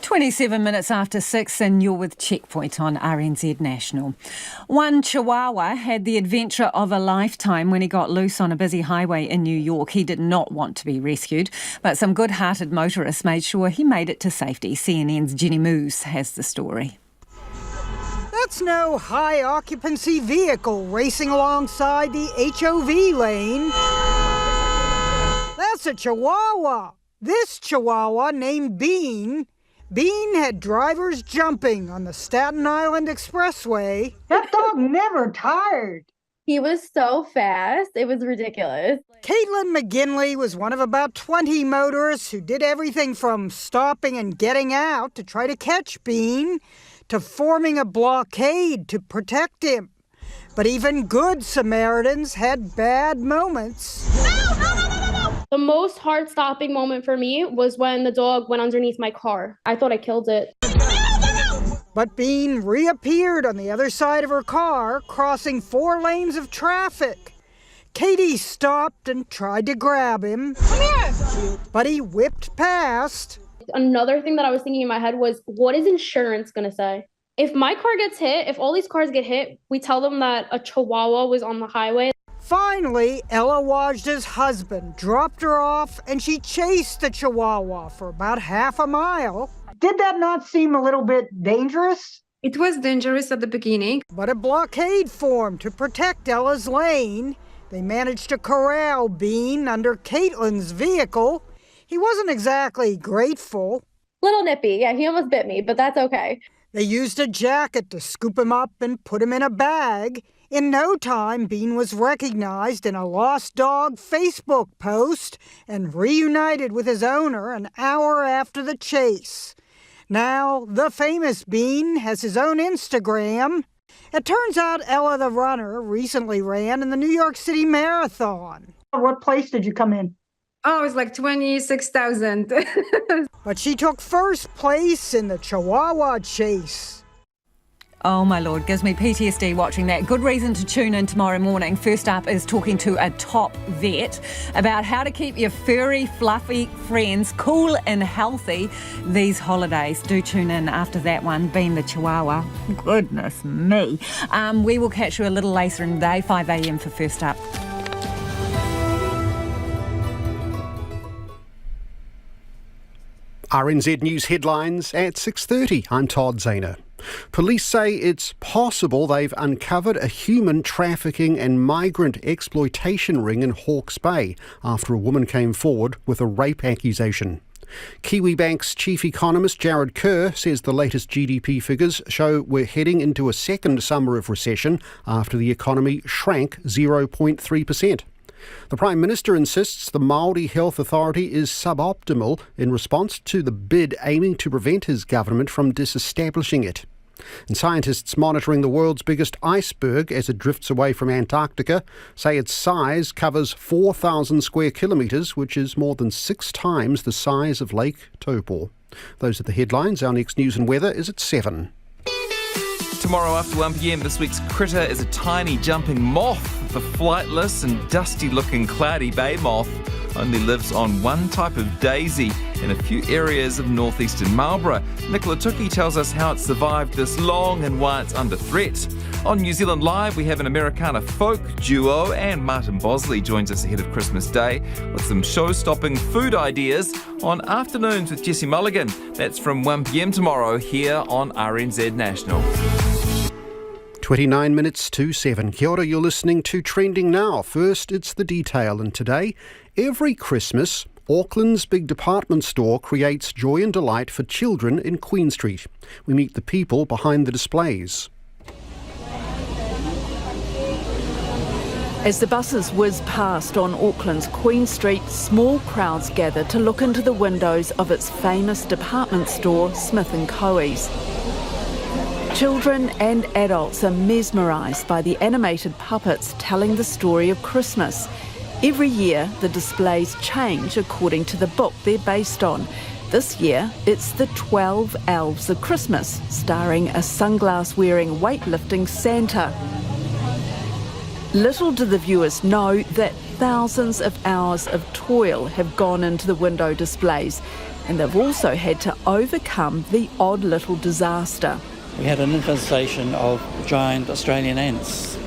27 minutes after 6 and you're with Checkpoint on RNZ National. One Chihuahua had the adventure of a lifetime when he got loose on a busy highway in New York. He did not want to be rescued, but some good-hearted motorists made sure he made it to safety. CNN's Jenny Moose has the story. That's no high-occupancy vehicle racing alongside the HOV lane. That's a Chihuahua. This Chihuahua, named Bean had drivers jumping on the Staten Island Expressway. That dog never tired. He was so fast, it was ridiculous. Caitlin McGinley was one of about 20 motorists who did everything from stopping and getting out to try to catch Bean, to forming a blockade to protect him. But even good Samaritans had bad moments. The most heart-stopping moment for me was when the dog went underneath my car. I thought I killed it. But Bean reappeared on the other side of her car, crossing 4 lanes of traffic. Katie stopped and tried to grab him. Come here! But he whipped past. Another thing that I was thinking in my head was, what is insurance going to say? If my car gets hit, if all these cars get hit, we tell them that a Chihuahua was on the highway. Finally, Ella Wajda's husband dropped her off and she chased the Chihuahua for about half a mile. Did that not seem a little bit dangerous? It was dangerous at the beginning. But a blockade formed to protect Ella's lane. They managed to corral Bean under Caitlin's vehicle. He wasn't exactly grateful. Little nippy. Yeah, he almost bit me, but that's okay. They used a jacket to scoop him up and put him in a bag. In no time, Bean was recognized in a lost dog Facebook post and reunited with his owner an hour after the chase. Now, the famous Bean has his own Instagram. It turns out Ella the runner recently ran in the New York City Marathon. What place did you come in? Oh, it was like 26,000. But she took first place in the Chihuahua chase. Oh my Lord, gives me PTSD watching that. Good reason to tune in tomorrow morning. First up is talking to a top vet about how to keep your furry, fluffy friends cool and healthy these holidays. Do tune in after that one, being the Chihuahua. Goodness me. We will catch you a little later in the day, 5 a.m. for First Up. RNZ News headlines at 6:30. I'm Todd Zahner. Police say it's possible they've uncovered a human trafficking and migrant exploitation ring in Hawke's Bay after a woman came forward with a rape accusation. Kiwibank's chief economist Jarrod Kerr says the latest GDP figures show we're heading into a second summer of recession after the economy shrank 0.3%. The Prime Minister insists the Māori Health Authority is suboptimal in response to the bid aiming to prevent his government from disestablishing it. And scientists monitoring the world's biggest iceberg as it drifts away from Antarctica say its size covers 4,000 square kilometres, which is more than 6 times the size of Lake Taupo. Those are the headlines. Our next news and weather is at 7. Tomorrow after 1 p.m, this week's critter is a tiny jumping moth. The flightless and dusty-looking cloudy bay moth only lives on one type of daisy in a few areas of northeastern Marlborough. Nicola Tukey tells us how it survived this long and why it's under threat. On New Zealand Live, we have an Americana folk duo, and Martin Bosley joins us ahead of Christmas Day with some show-stopping food ideas on Afternoons with Jessie Mulligan. That's from 1 p.m. tomorrow here on RNZ National. 29 minutes to 7. Kia ora, you're listening to Trending Now. First, it's the detail, and today, every Christmas, Auckland's big department store creates joy and delight for children in Queen Street. We meet the people behind the displays. As the buses whiz past on Auckland's Queen Street, small crowds gather to look into the windows of its famous department store, Smith & Co.'s. Children and adults are mesmerised by the animated puppets telling the story of Christmas. Every year, the displays change according to the book they're based on. This year, it's the 12 Elves of Christmas, starring a sunglass-wearing weightlifting Santa. Little do the viewers know that thousands of hours of toil have gone into the window displays, and they've also had to overcome the odd little disaster. We had an infestation of giant Australian ants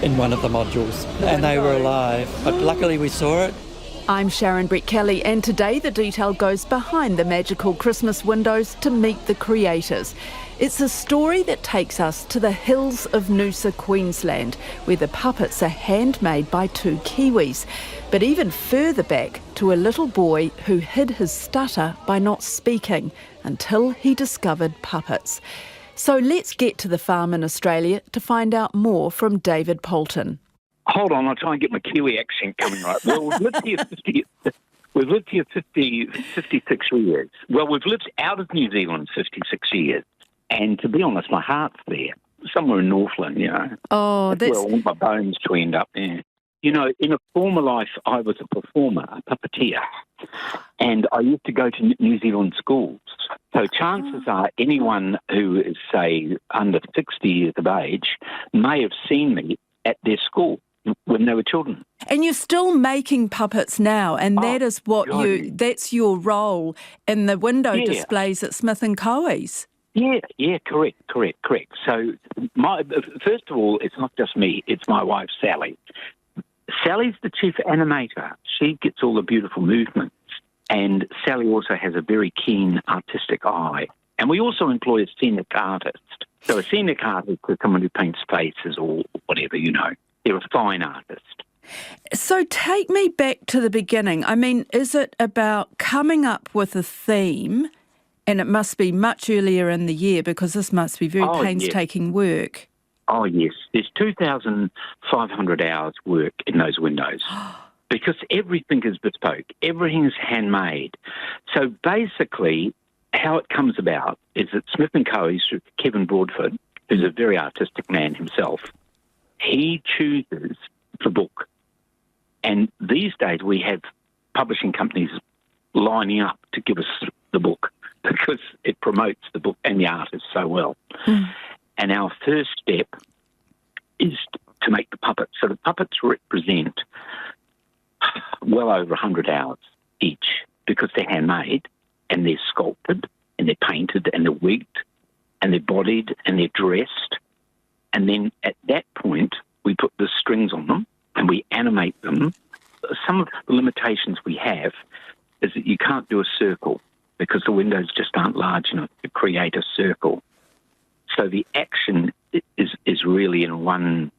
in one of the modules, and they were alive, but luckily we saw it. I'm Sharon Brett Kelly, and today the detail goes behind the magical Christmas windows to meet the creators. It's a story that takes us to the hills of Noosa, Queensland, where the puppets are handmade by 2 Kiwis, but even further back to a little boy who hid his stutter by not speaking until he discovered puppets. So let's get to the farm in Australia to find out more from David Poulton. Hold on, I'll try and get my Kiwi accent coming right. Well, we've lived here 56 years. Well, we've lived out of New Zealand 56 years. And to be honest, my heart's there, somewhere in Northland, you know. Oh, that's where I want my bones to end up there. You know, in a former life, I was a performer, a puppeteer, and I used to go to New Zealand schools. So chances are anyone who is, say, under 60 years of age may have seen me at their school when they were children. And you're still making puppets now, and that is what that's your role in the window displays at Smith & Co.'s. Yeah, correct. So, first of all, it's not just me, it's my wife, Sally. Sally's the chief animator. She gets all the beautiful movements. And Sally also has a very keen artistic eye. And we also employ a scenic artist. So a scenic artist is someone who paints faces or whatever, They're a fine artist. So take me back to the beginning. I mean, is it about coming up with a theme, and it must be much earlier in the year because this must be very painstaking work? Oh, yes. There's 2,500 hours work in those windows because everything is bespoke. Everything is handmade. So basically, how it comes about is that Smith & Co.'s Kevin Broadford, who's a very artistic man himself, he chooses the book. And these days we have publishing companies lining up to give us the book because it promotes the book and the artist so well. And our first step is to make the puppets. So the puppets represent well over 100 hours each because they're handmade and they're sculpted and they're painted and they're wigged and they're bodied and they're dressed. And then at that point, we put the strings on them and we animate them. Some of the limitations we have is that you can't do a circle because the windows just aren't large enough to create a circle. So the action is really in one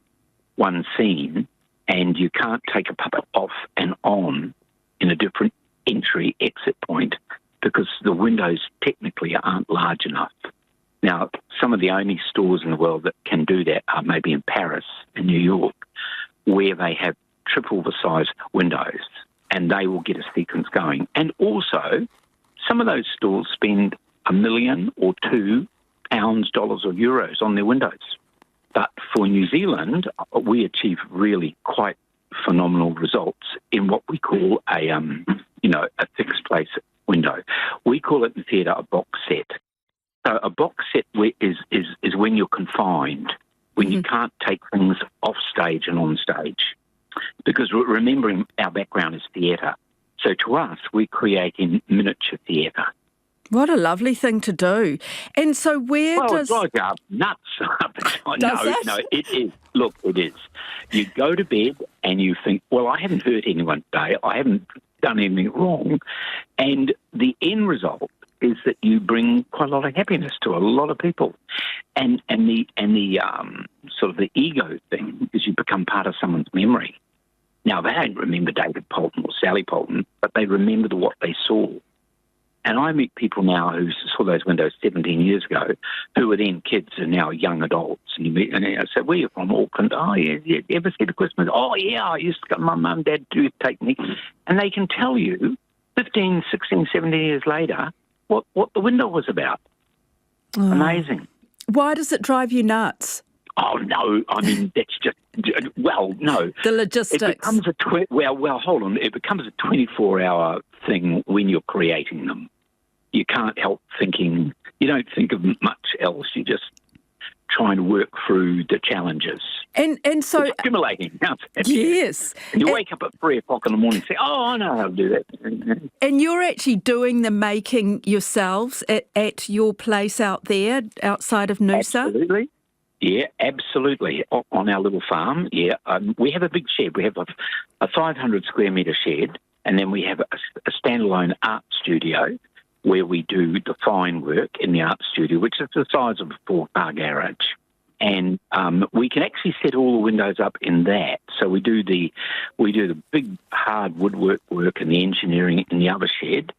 scene, and you can't take a puppet off and on in a different entry-exit point because the windows technically aren't large enough. Now, some of the only stores in the world that can do that are maybe in Paris and New York, where they have triple the size windows, and they will get a sequence going. And also, some of those stores spend $1 million or £2, dollars or euros on their windows. But for New Zealand, we achieve really quite phenomenal results in what we call a fixed place window. We call it in theatre a box set. So a box set is when you're confined, when you can't take things off stage and on stage. Because remembering our background is theatre. So to us, we're creating miniature theatre. What a lovely thing to do. And so it drives you up nuts. No, it is. Look, it is. You go to bed and you think, well, I haven't hurt anyone today. I haven't done anything wrong. And the end result is that you bring quite a lot of happiness to a lot of people. And the sort of the ego thing is you become part of someone's memory. Now, they don't remember David Polton or Sally Polton, but they remember what they saw. And I meet people now who saw those windows 17 years ago, who were then kids and now young adults. And I say, where are you from? Auckland. Oh, yeah, you ever see the Christmas? Oh, yeah, I used to go, my mum and dad to take me. And they can tell you 15, 16, 17 years later what the window was about. Oh. Amazing. Why does it drive you nuts? Oh, no, I mean, that's just, no. The logistics. It becomes hold on. It becomes a 24-hour thing when you're creating them. You can't help thinking, you don't think of much else. You just try and work through the challenges. And so... It's stimulating. Yes. And you wake up at 3 o'clock in the morning and say, oh, I know how to do that. And you're actually doing the making yourselves at your place out there, outside of Noosa? Absolutely. Yeah, absolutely. On our little farm, yeah. We have a big shed. We have a 500 square metre shed, and then we have a standalone art studio where we do the fine work in the art studio, which is the size of a 4-car garage. And we can actually set all the windows up in that. So we do the big hard woodwork work and the engineering in the other shed,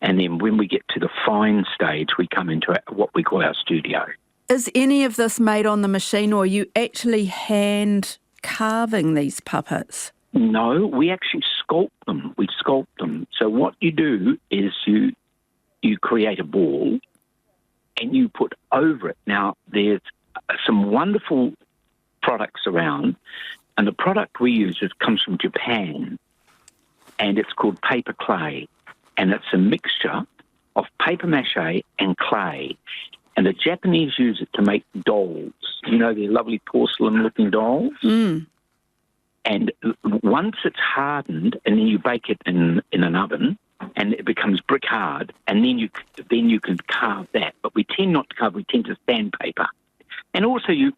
and then when we get to the fine stage, we come into what we call our studio. Is any of this made on the machine, or are you actually hand carving these puppets? No, we actually sculpt them. We sculpt them. So what you do is you create a ball and you put over it. Now, there's some wonderful products around, and the product we use comes from Japan, and it's called paper clay, and it's a mixture of paper mache and clay. And the Japanese use it to make dolls. You know, they're lovely porcelain-looking dolls. Mm. And once it's hardened, and then you bake it in an oven, and it becomes brick hard, and then you can carve that. But we tend not to carve; we tend to sandpaper. And also, you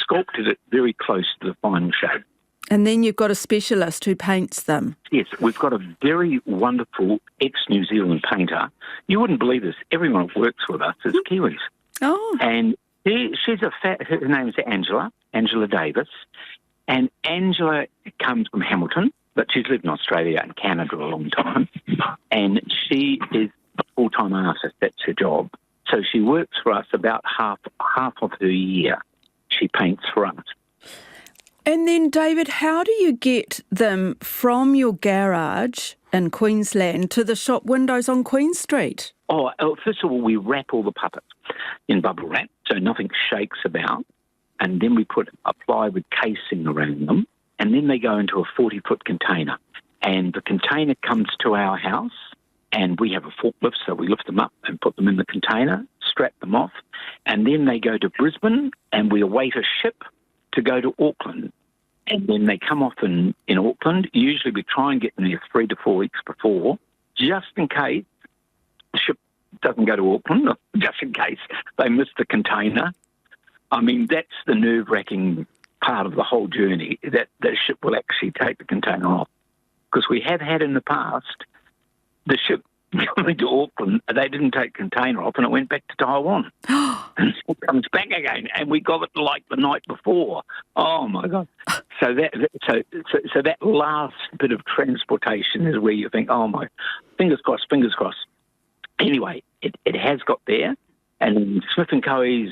sculpted it very close to the final shape. And then you've got a specialist who paints them. Yes, we've got a very wonderful ex-New Zealand painter. You wouldn't believe this. Everyone who works with us is Kiwis. Oh. And Her name's Angela Davis, and Angela comes from Hamilton, but she's lived in Australia and Canada a long time, and she is a full-time artist. That's her job. So she works for us about half of her year. She paints for us. And then, David, how do you get them from your garage in Queensland to the shop windows on Queen Street? Oh, first of all, we wrap all the puppets in bubble wrap so nothing shakes about, and then we put a plywood casing around them, and then they go into a 40-foot container. And the container comes to our house, and we have a forklift, so we lift them up and put them in the container, strap them off, and then they go to Brisbane, and we await a ship to go to Auckland. And then they come off in Auckland. Usually we try and get them there 3 to 4 weeks before, just in case the ship doesn't go to Auckland, just in case they miss the container. I mean, that's the nerve-wracking part of the whole journey, that the ship will actually take the container off. Because we have had in the past, the ship coming to Auckland, they didn't take the container off and it went back to Taiwan. And it comes back again, and we got it like the night before. Oh, my God. So that last bit of transportation is where you think, oh, my, fingers crossed. Anyway, it has got there, and Smith & Co.'s,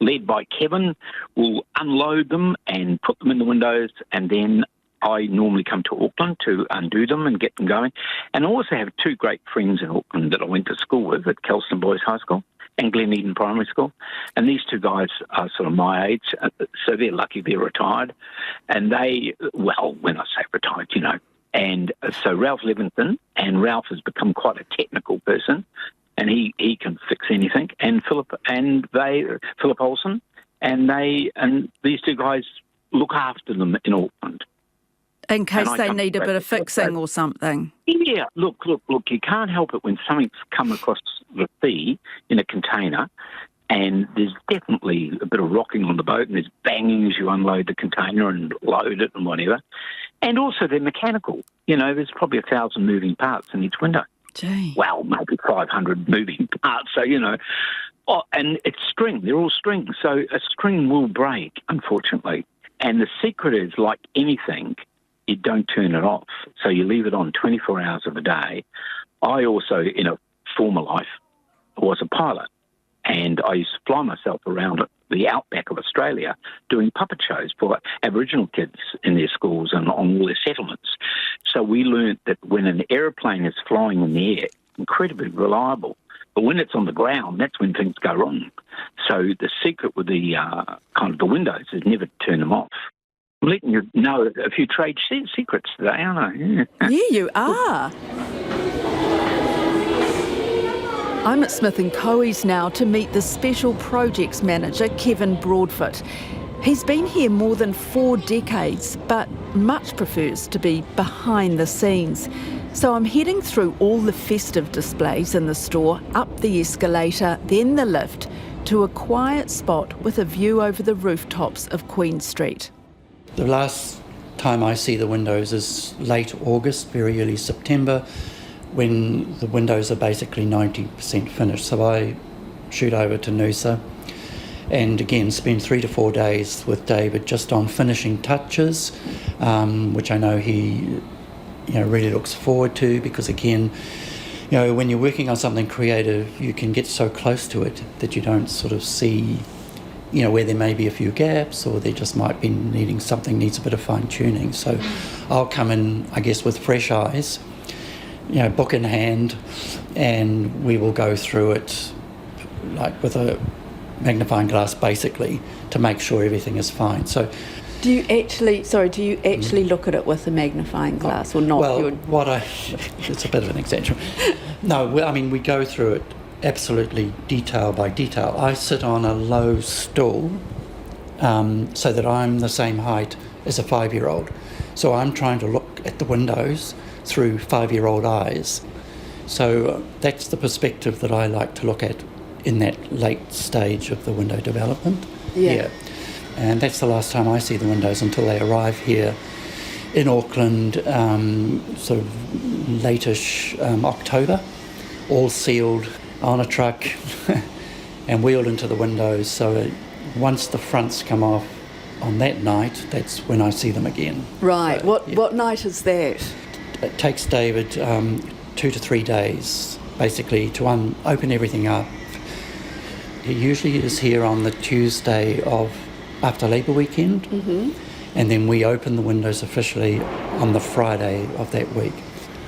led by Kevin, will unload them and put them in the windows, and then I normally come to Auckland to undo them and get them going. And I also have 2 great friends in Auckland that I went to school with at Kelston Boys High School and Glen Eden Primary School. And these 2 guys are sort of my age, so they're lucky they're retired. And they, well, when I say retired, you know. And so Ralph Levinson, and Ralph has become quite a technical person, and he can fix anything. And Philip Olsen, and these 2 guys look after them in Auckland. In case they need a bit of fixing or something. Yeah, look, you can't help it when something's come across the sea in a container, and there's definitely a bit of rocking on the boat, and there's banging as you unload the container and load it and whatever. And also they're mechanical. You know, there's probably 1,000 moving parts in each window. Gee. Well, maybe 500 moving parts, so, you know. Oh, and it's string. They're all string. So a string will break, unfortunately. And the secret is, like anything, you don't turn it off. So you leave it on 24 hours of the day. I also, in a former life, was a pilot, and I used to fly myself around the outback of Australia doing puppet shows for Aboriginal kids in their schools and on all their settlements. So we learned that when an aeroplane is flying in the air, incredibly reliable, but when it's on the ground, that's when things go wrong. So the secret with the kind of the windows is never to turn them off. I'm letting you know a few trade secrets today, aren't I? Yeah, you are. I'm at Smith & Co.'s now to meet the Special Projects Manager, Kevin Broadfoot. He's been here more than 4 decades, but much prefers to be behind the scenes. So I'm heading through all the festive displays in the store, up the escalator, then the lift, to a quiet spot with a view over the rooftops of Queen Street. The last time I see the windows is late August, very early September, when the windows are basically 90% finished. So I shoot over to Noosa and again spend 3 to 4 days with David just on finishing touches, which I know he really looks forward to, because again, when you're working on something creative, you can get so close to it that you don't sort of see where there may be a few gaps, or there just might be needs a bit of fine-tuning. So I'll come in, I guess, with fresh eyes, book in hand, and we will go through it like with a magnifying glass, basically, to make sure everything is fine. So do you actually look at it with a magnifying glass, or not? Well, it's a bit of an exaggeration. No, I mean, we go through it absolutely detail by detail. I sit on a low stool so that I'm the same height as a 5-year-old. So I'm trying to look at the windows through 5-year-old eyes. So that's the perspective that I like to look at in that late stage of the window development. Yeah. And that's the last time I see the windows until they arrive here in Auckland, sort of late-ish October, all sealed on a truck and wheeled into the windows. So once the fronts come off on that night, that's when I see them again. Right. What night is that? It takes David 2 to 3 days, basically, to open everything up. He usually is here on the Tuesday after Labour weekend, and then we open the windows officially on the Friday of that week.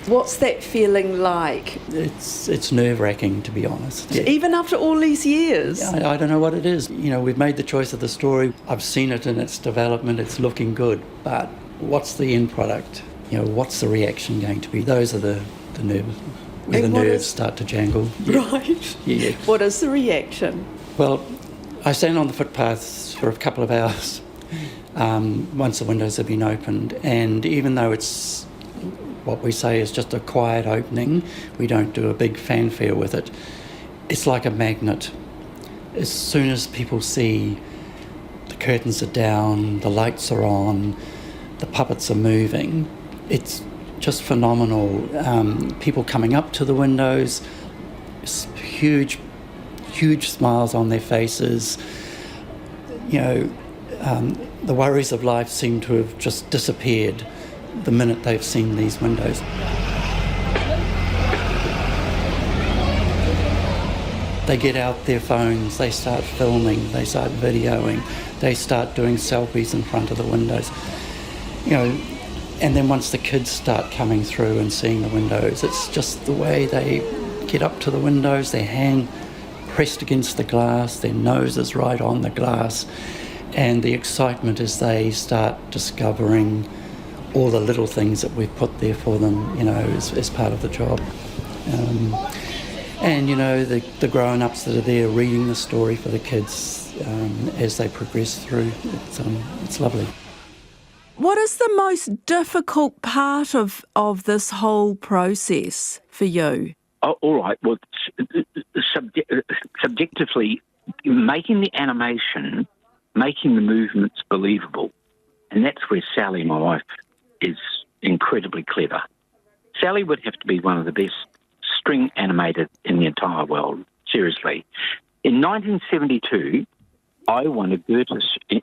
What's that feeling like? It's nerve-wracking, to be honest. Yeah. Even after all these years? I don't know what it is. You know, we've made the choice of the story. I've seen it in its development. It's looking good. But what's the end product? You know, what's the reaction going to be? Those are the nerves, where the nerves start to jangle. Yeah. Right. Yeah. What is the reaction? Well, I stand on the footpaths for a couple of hours once the windows have been opened. And even though it's what we say is just a quiet opening, we don't do a big fanfare with it. It's like a magnet. As soon as people see the curtains are down, the lights are on, the puppets are moving, it's just phenomenal. People coming up to the windows, huge smiles on their faces. You know, the worries of life seem to have just disappeared the minute they've seen these windows. They get out their phones, they start filming, they start videoing, they start doing selfies in front of the windows. You know, and then once the kids start coming through and seeing the windows, it's just the way they get up to the windows, their hand pressed against the glass, their nose is right on the glass, and the excitement as they start discovering all the little things that we've put there for them, you know, as part of the job. And, you know, the grown-ups that are there reading the story for the kids as they progress through, it's lovely. What is the most difficult part of this whole process for you? Oh, all right. Well, subjectively, making the animation, making the movements believable, and that's where Sally, my wife, is incredibly clever. Sally would have to be one of the best string animators in the entire world, seriously. In 1972, I won a Goethe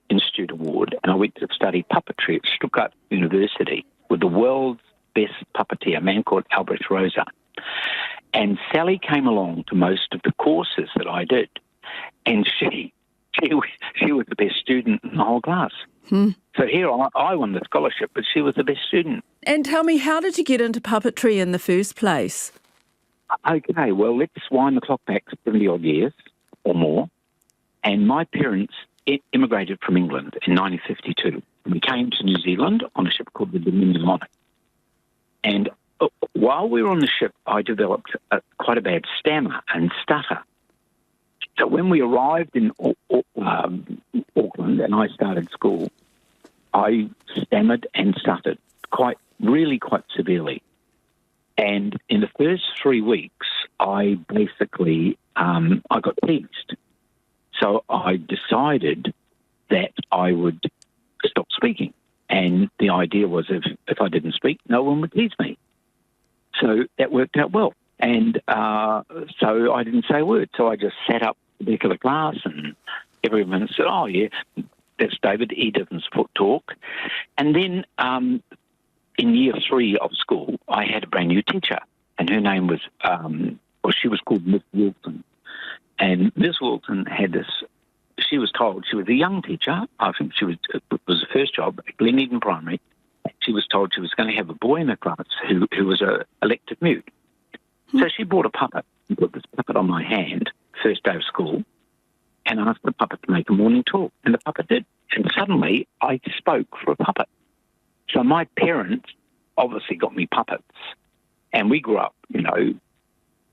Institute Award, and I went to study puppetry at Stuttgart University with the world's best puppeteer, a man called Albrecht Rosa. And Sally came along to most of the courses that I did, and she was the best student in the whole class. So here I won the scholarship, but she was the best student. And tell me, how did you get into puppetry in the first place? Okay, well, let's wind the clock back 70-odd years or more. And my parents immigrated from England in 1952. We came to New Zealand on a ship called the Dominion Monarch. And while we were on the ship, I developed quite a bad stammer and stutter. So when we arrived in Auckland and I started school, I stammered and stuttered really quite severely. And in the first 3 weeks, I basically, I got teased. So I decided that I would stop speaking. And the idea was if I didn't speak, no one would tease me. So that worked out well. And so I didn't say a word. So I just sat up at the back of the class and everyone said, oh, yeah, that's David. He doesn't talk. And then in year 3 of school, I had a brand new teacher. And her name was, she was called Miss Wilson. And Miss Wilson had this, she was told, she was a young teacher. I think it was her first job at Glen Eden Primary. She was told she was going to have a boy in the class who was a elected mute. So she bought a puppet and put this puppet on my hand, first day of school, and asked the puppet to make a morning talk. And the puppet did. And suddenly I spoke for a puppet. So my parents obviously got me puppets. And we grew up, you know,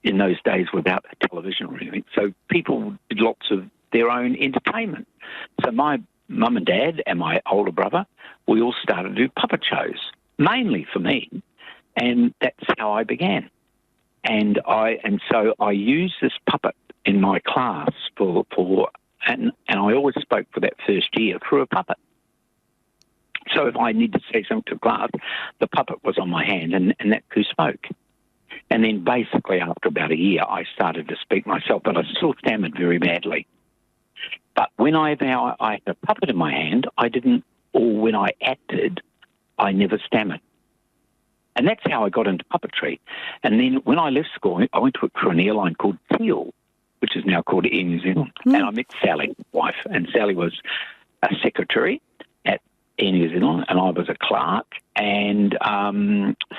in those days without a television or anything. So people did lots of their own entertainment. So my mum and dad and my older brother, we all started to do puppet shows, mainly for me. And that's how I began. And so I used this puppet in my class and I always spoke for that first year through a puppet. So if I needed to say something to class, the puppet was on my hand and that's who spoke. And then basically after about a year, I started to speak myself, but I still stammered very badly. But when I had a puppet in my hand, I didn't, or when I acted, I never stammered. And that's how I got into puppetry. And then when I left school, I went to work for an airline called Teal, which is now called Air New Zealand. And I met Sally, my wife, and Sally was a secretary at Air New Zealand, and I was a clerk. And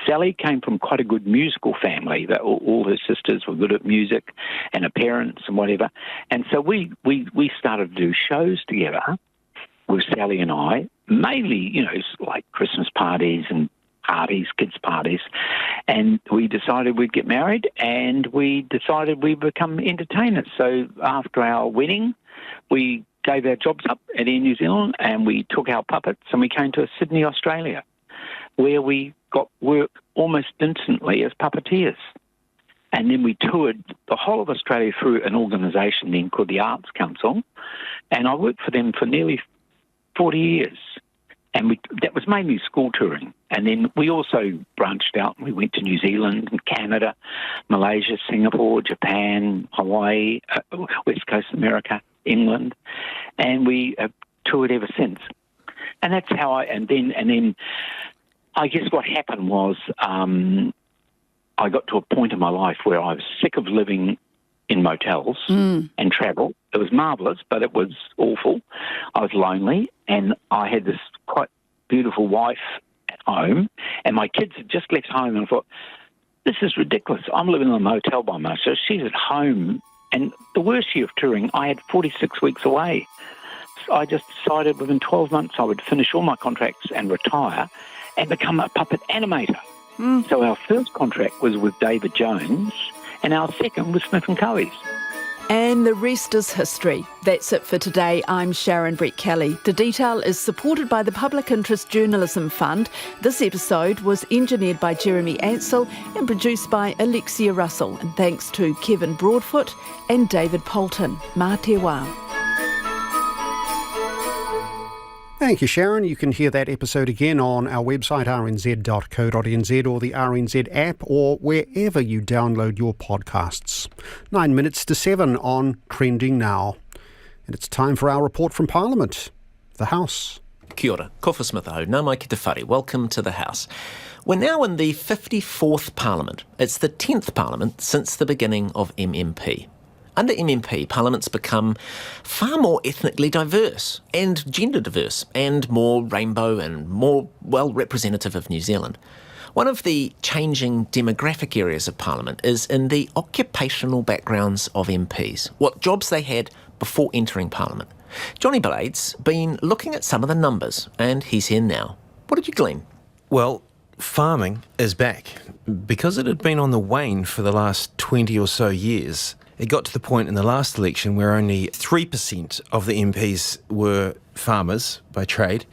Sally came from quite a good musical family. That all her sisters were good at music, and her parents and whatever. And so we started to do shows together with Sally and I, mainly, like Christmas parties and parties, kids' parties, and we decided we'd get married, and we decided we'd become entertainers. So after our wedding, we gave our jobs up at Air New Zealand, and we took our puppets, and we came to Sydney, Australia, where we got work almost instantly as puppeteers. And then we toured the whole of Australia through an organisation then called the Arts Council, and I worked for them for nearly 40 years. And that was mainly school touring. And then we also branched out. We went to New Zealand and Canada, Malaysia, Singapore, Japan, Hawaii, West Coast America, England. And we have toured ever since. And that's how and then I guess what happened was I got to a point in my life where I was sick of living in motels and travel. It was marvellous, but it was awful. I was lonely, and I had this quite beautiful wife at home, and my kids had just left home, and I thought, this is ridiculous. I'm living in a motel by myself. She's at home, and the worst year of touring, I had 46 weeks away. So I just decided within 12 months I would finish all my contracts and retire and become a puppet animator. So our first contract was with David Jones, and our second was Smith & Coe's. And the rest is history. That's it for today. I'm Sharon Brett Kelly. The Detail is supported by the Public Interest Journalism Fund. This episode was engineered by Jeremy Ansell and produced by Alexia Russell. And thanks to Kevin Broadfoot and David Poulton. Mā te wā. Thank you, Sharon. You can hear that episode again on our website, rnz.co.nz, or the RNZ app, or wherever you download your podcasts. 9 minutes to 7 on Trending Now. And it's time for our report from Parliament, the House. Kia ora, kofa smithaho, nā mai ki te whare. Welcome to the House. We're now in the 54th Parliament. It's the 10th Parliament since the beginning of MMP. Under MMP, Parliament's become far more ethnically diverse and gender diverse and more rainbow and more, well, representative of New Zealand. One of the changing demographic areas of Parliament is in the occupational backgrounds of MPs, what jobs they had before entering Parliament. Johnny Blade's been looking at some of the numbers, and he's here now. What did you glean? Well, farming is back. Because it had been on the wane for the last 20 or so years, it got to the point in the last election where only 3% of the MPs were farmers by trade.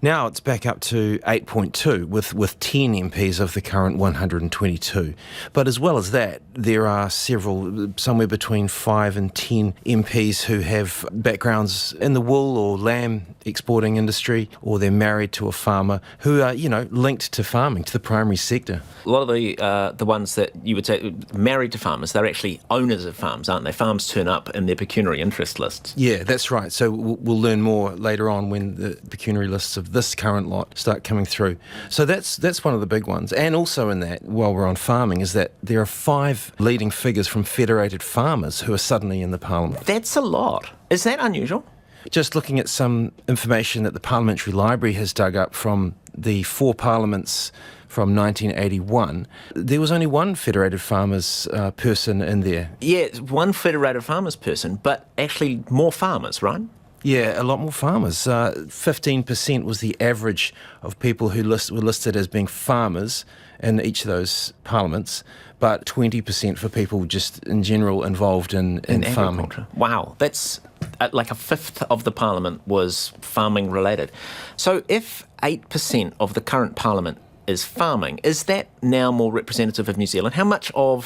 Now it's back up to 8.2 with 10 MPs of the current 122. But as well as that, there are several, somewhere between 5 and 10 MPs who have backgrounds in the wool or lamb exporting industry, or they're married to a farmer who are, linked to farming, to the primary sector. A lot of the ones that you would say married to farmers, they're actually owners of farms, aren't they? Farms turn up in their pecuniary interest lists. Yeah, that's right. So we'll learn more later on when the pecuniary lists of this current lot start coming through. So that's one of the big ones. And also in that, while we're on farming, is that there are 5 leading figures from federated farmers who are suddenly in the Parliament. That's a lot. Is that unusual? Just looking at some information that the Parliamentary Library has dug up from the 4 parliaments from 1981, there was only one federated farmers person in there. Yeah, one federated farmers person, but actually more farmers, right? Yeah, a lot more farmers. 15% was the average of people who were listed as being farmers in each of those parliaments, but 20% for people just in general involved in farming. Wow, that's like a fifth of the parliament was farming related. So if 8% of the current parliament is farming, is that now more representative of New Zealand? How much of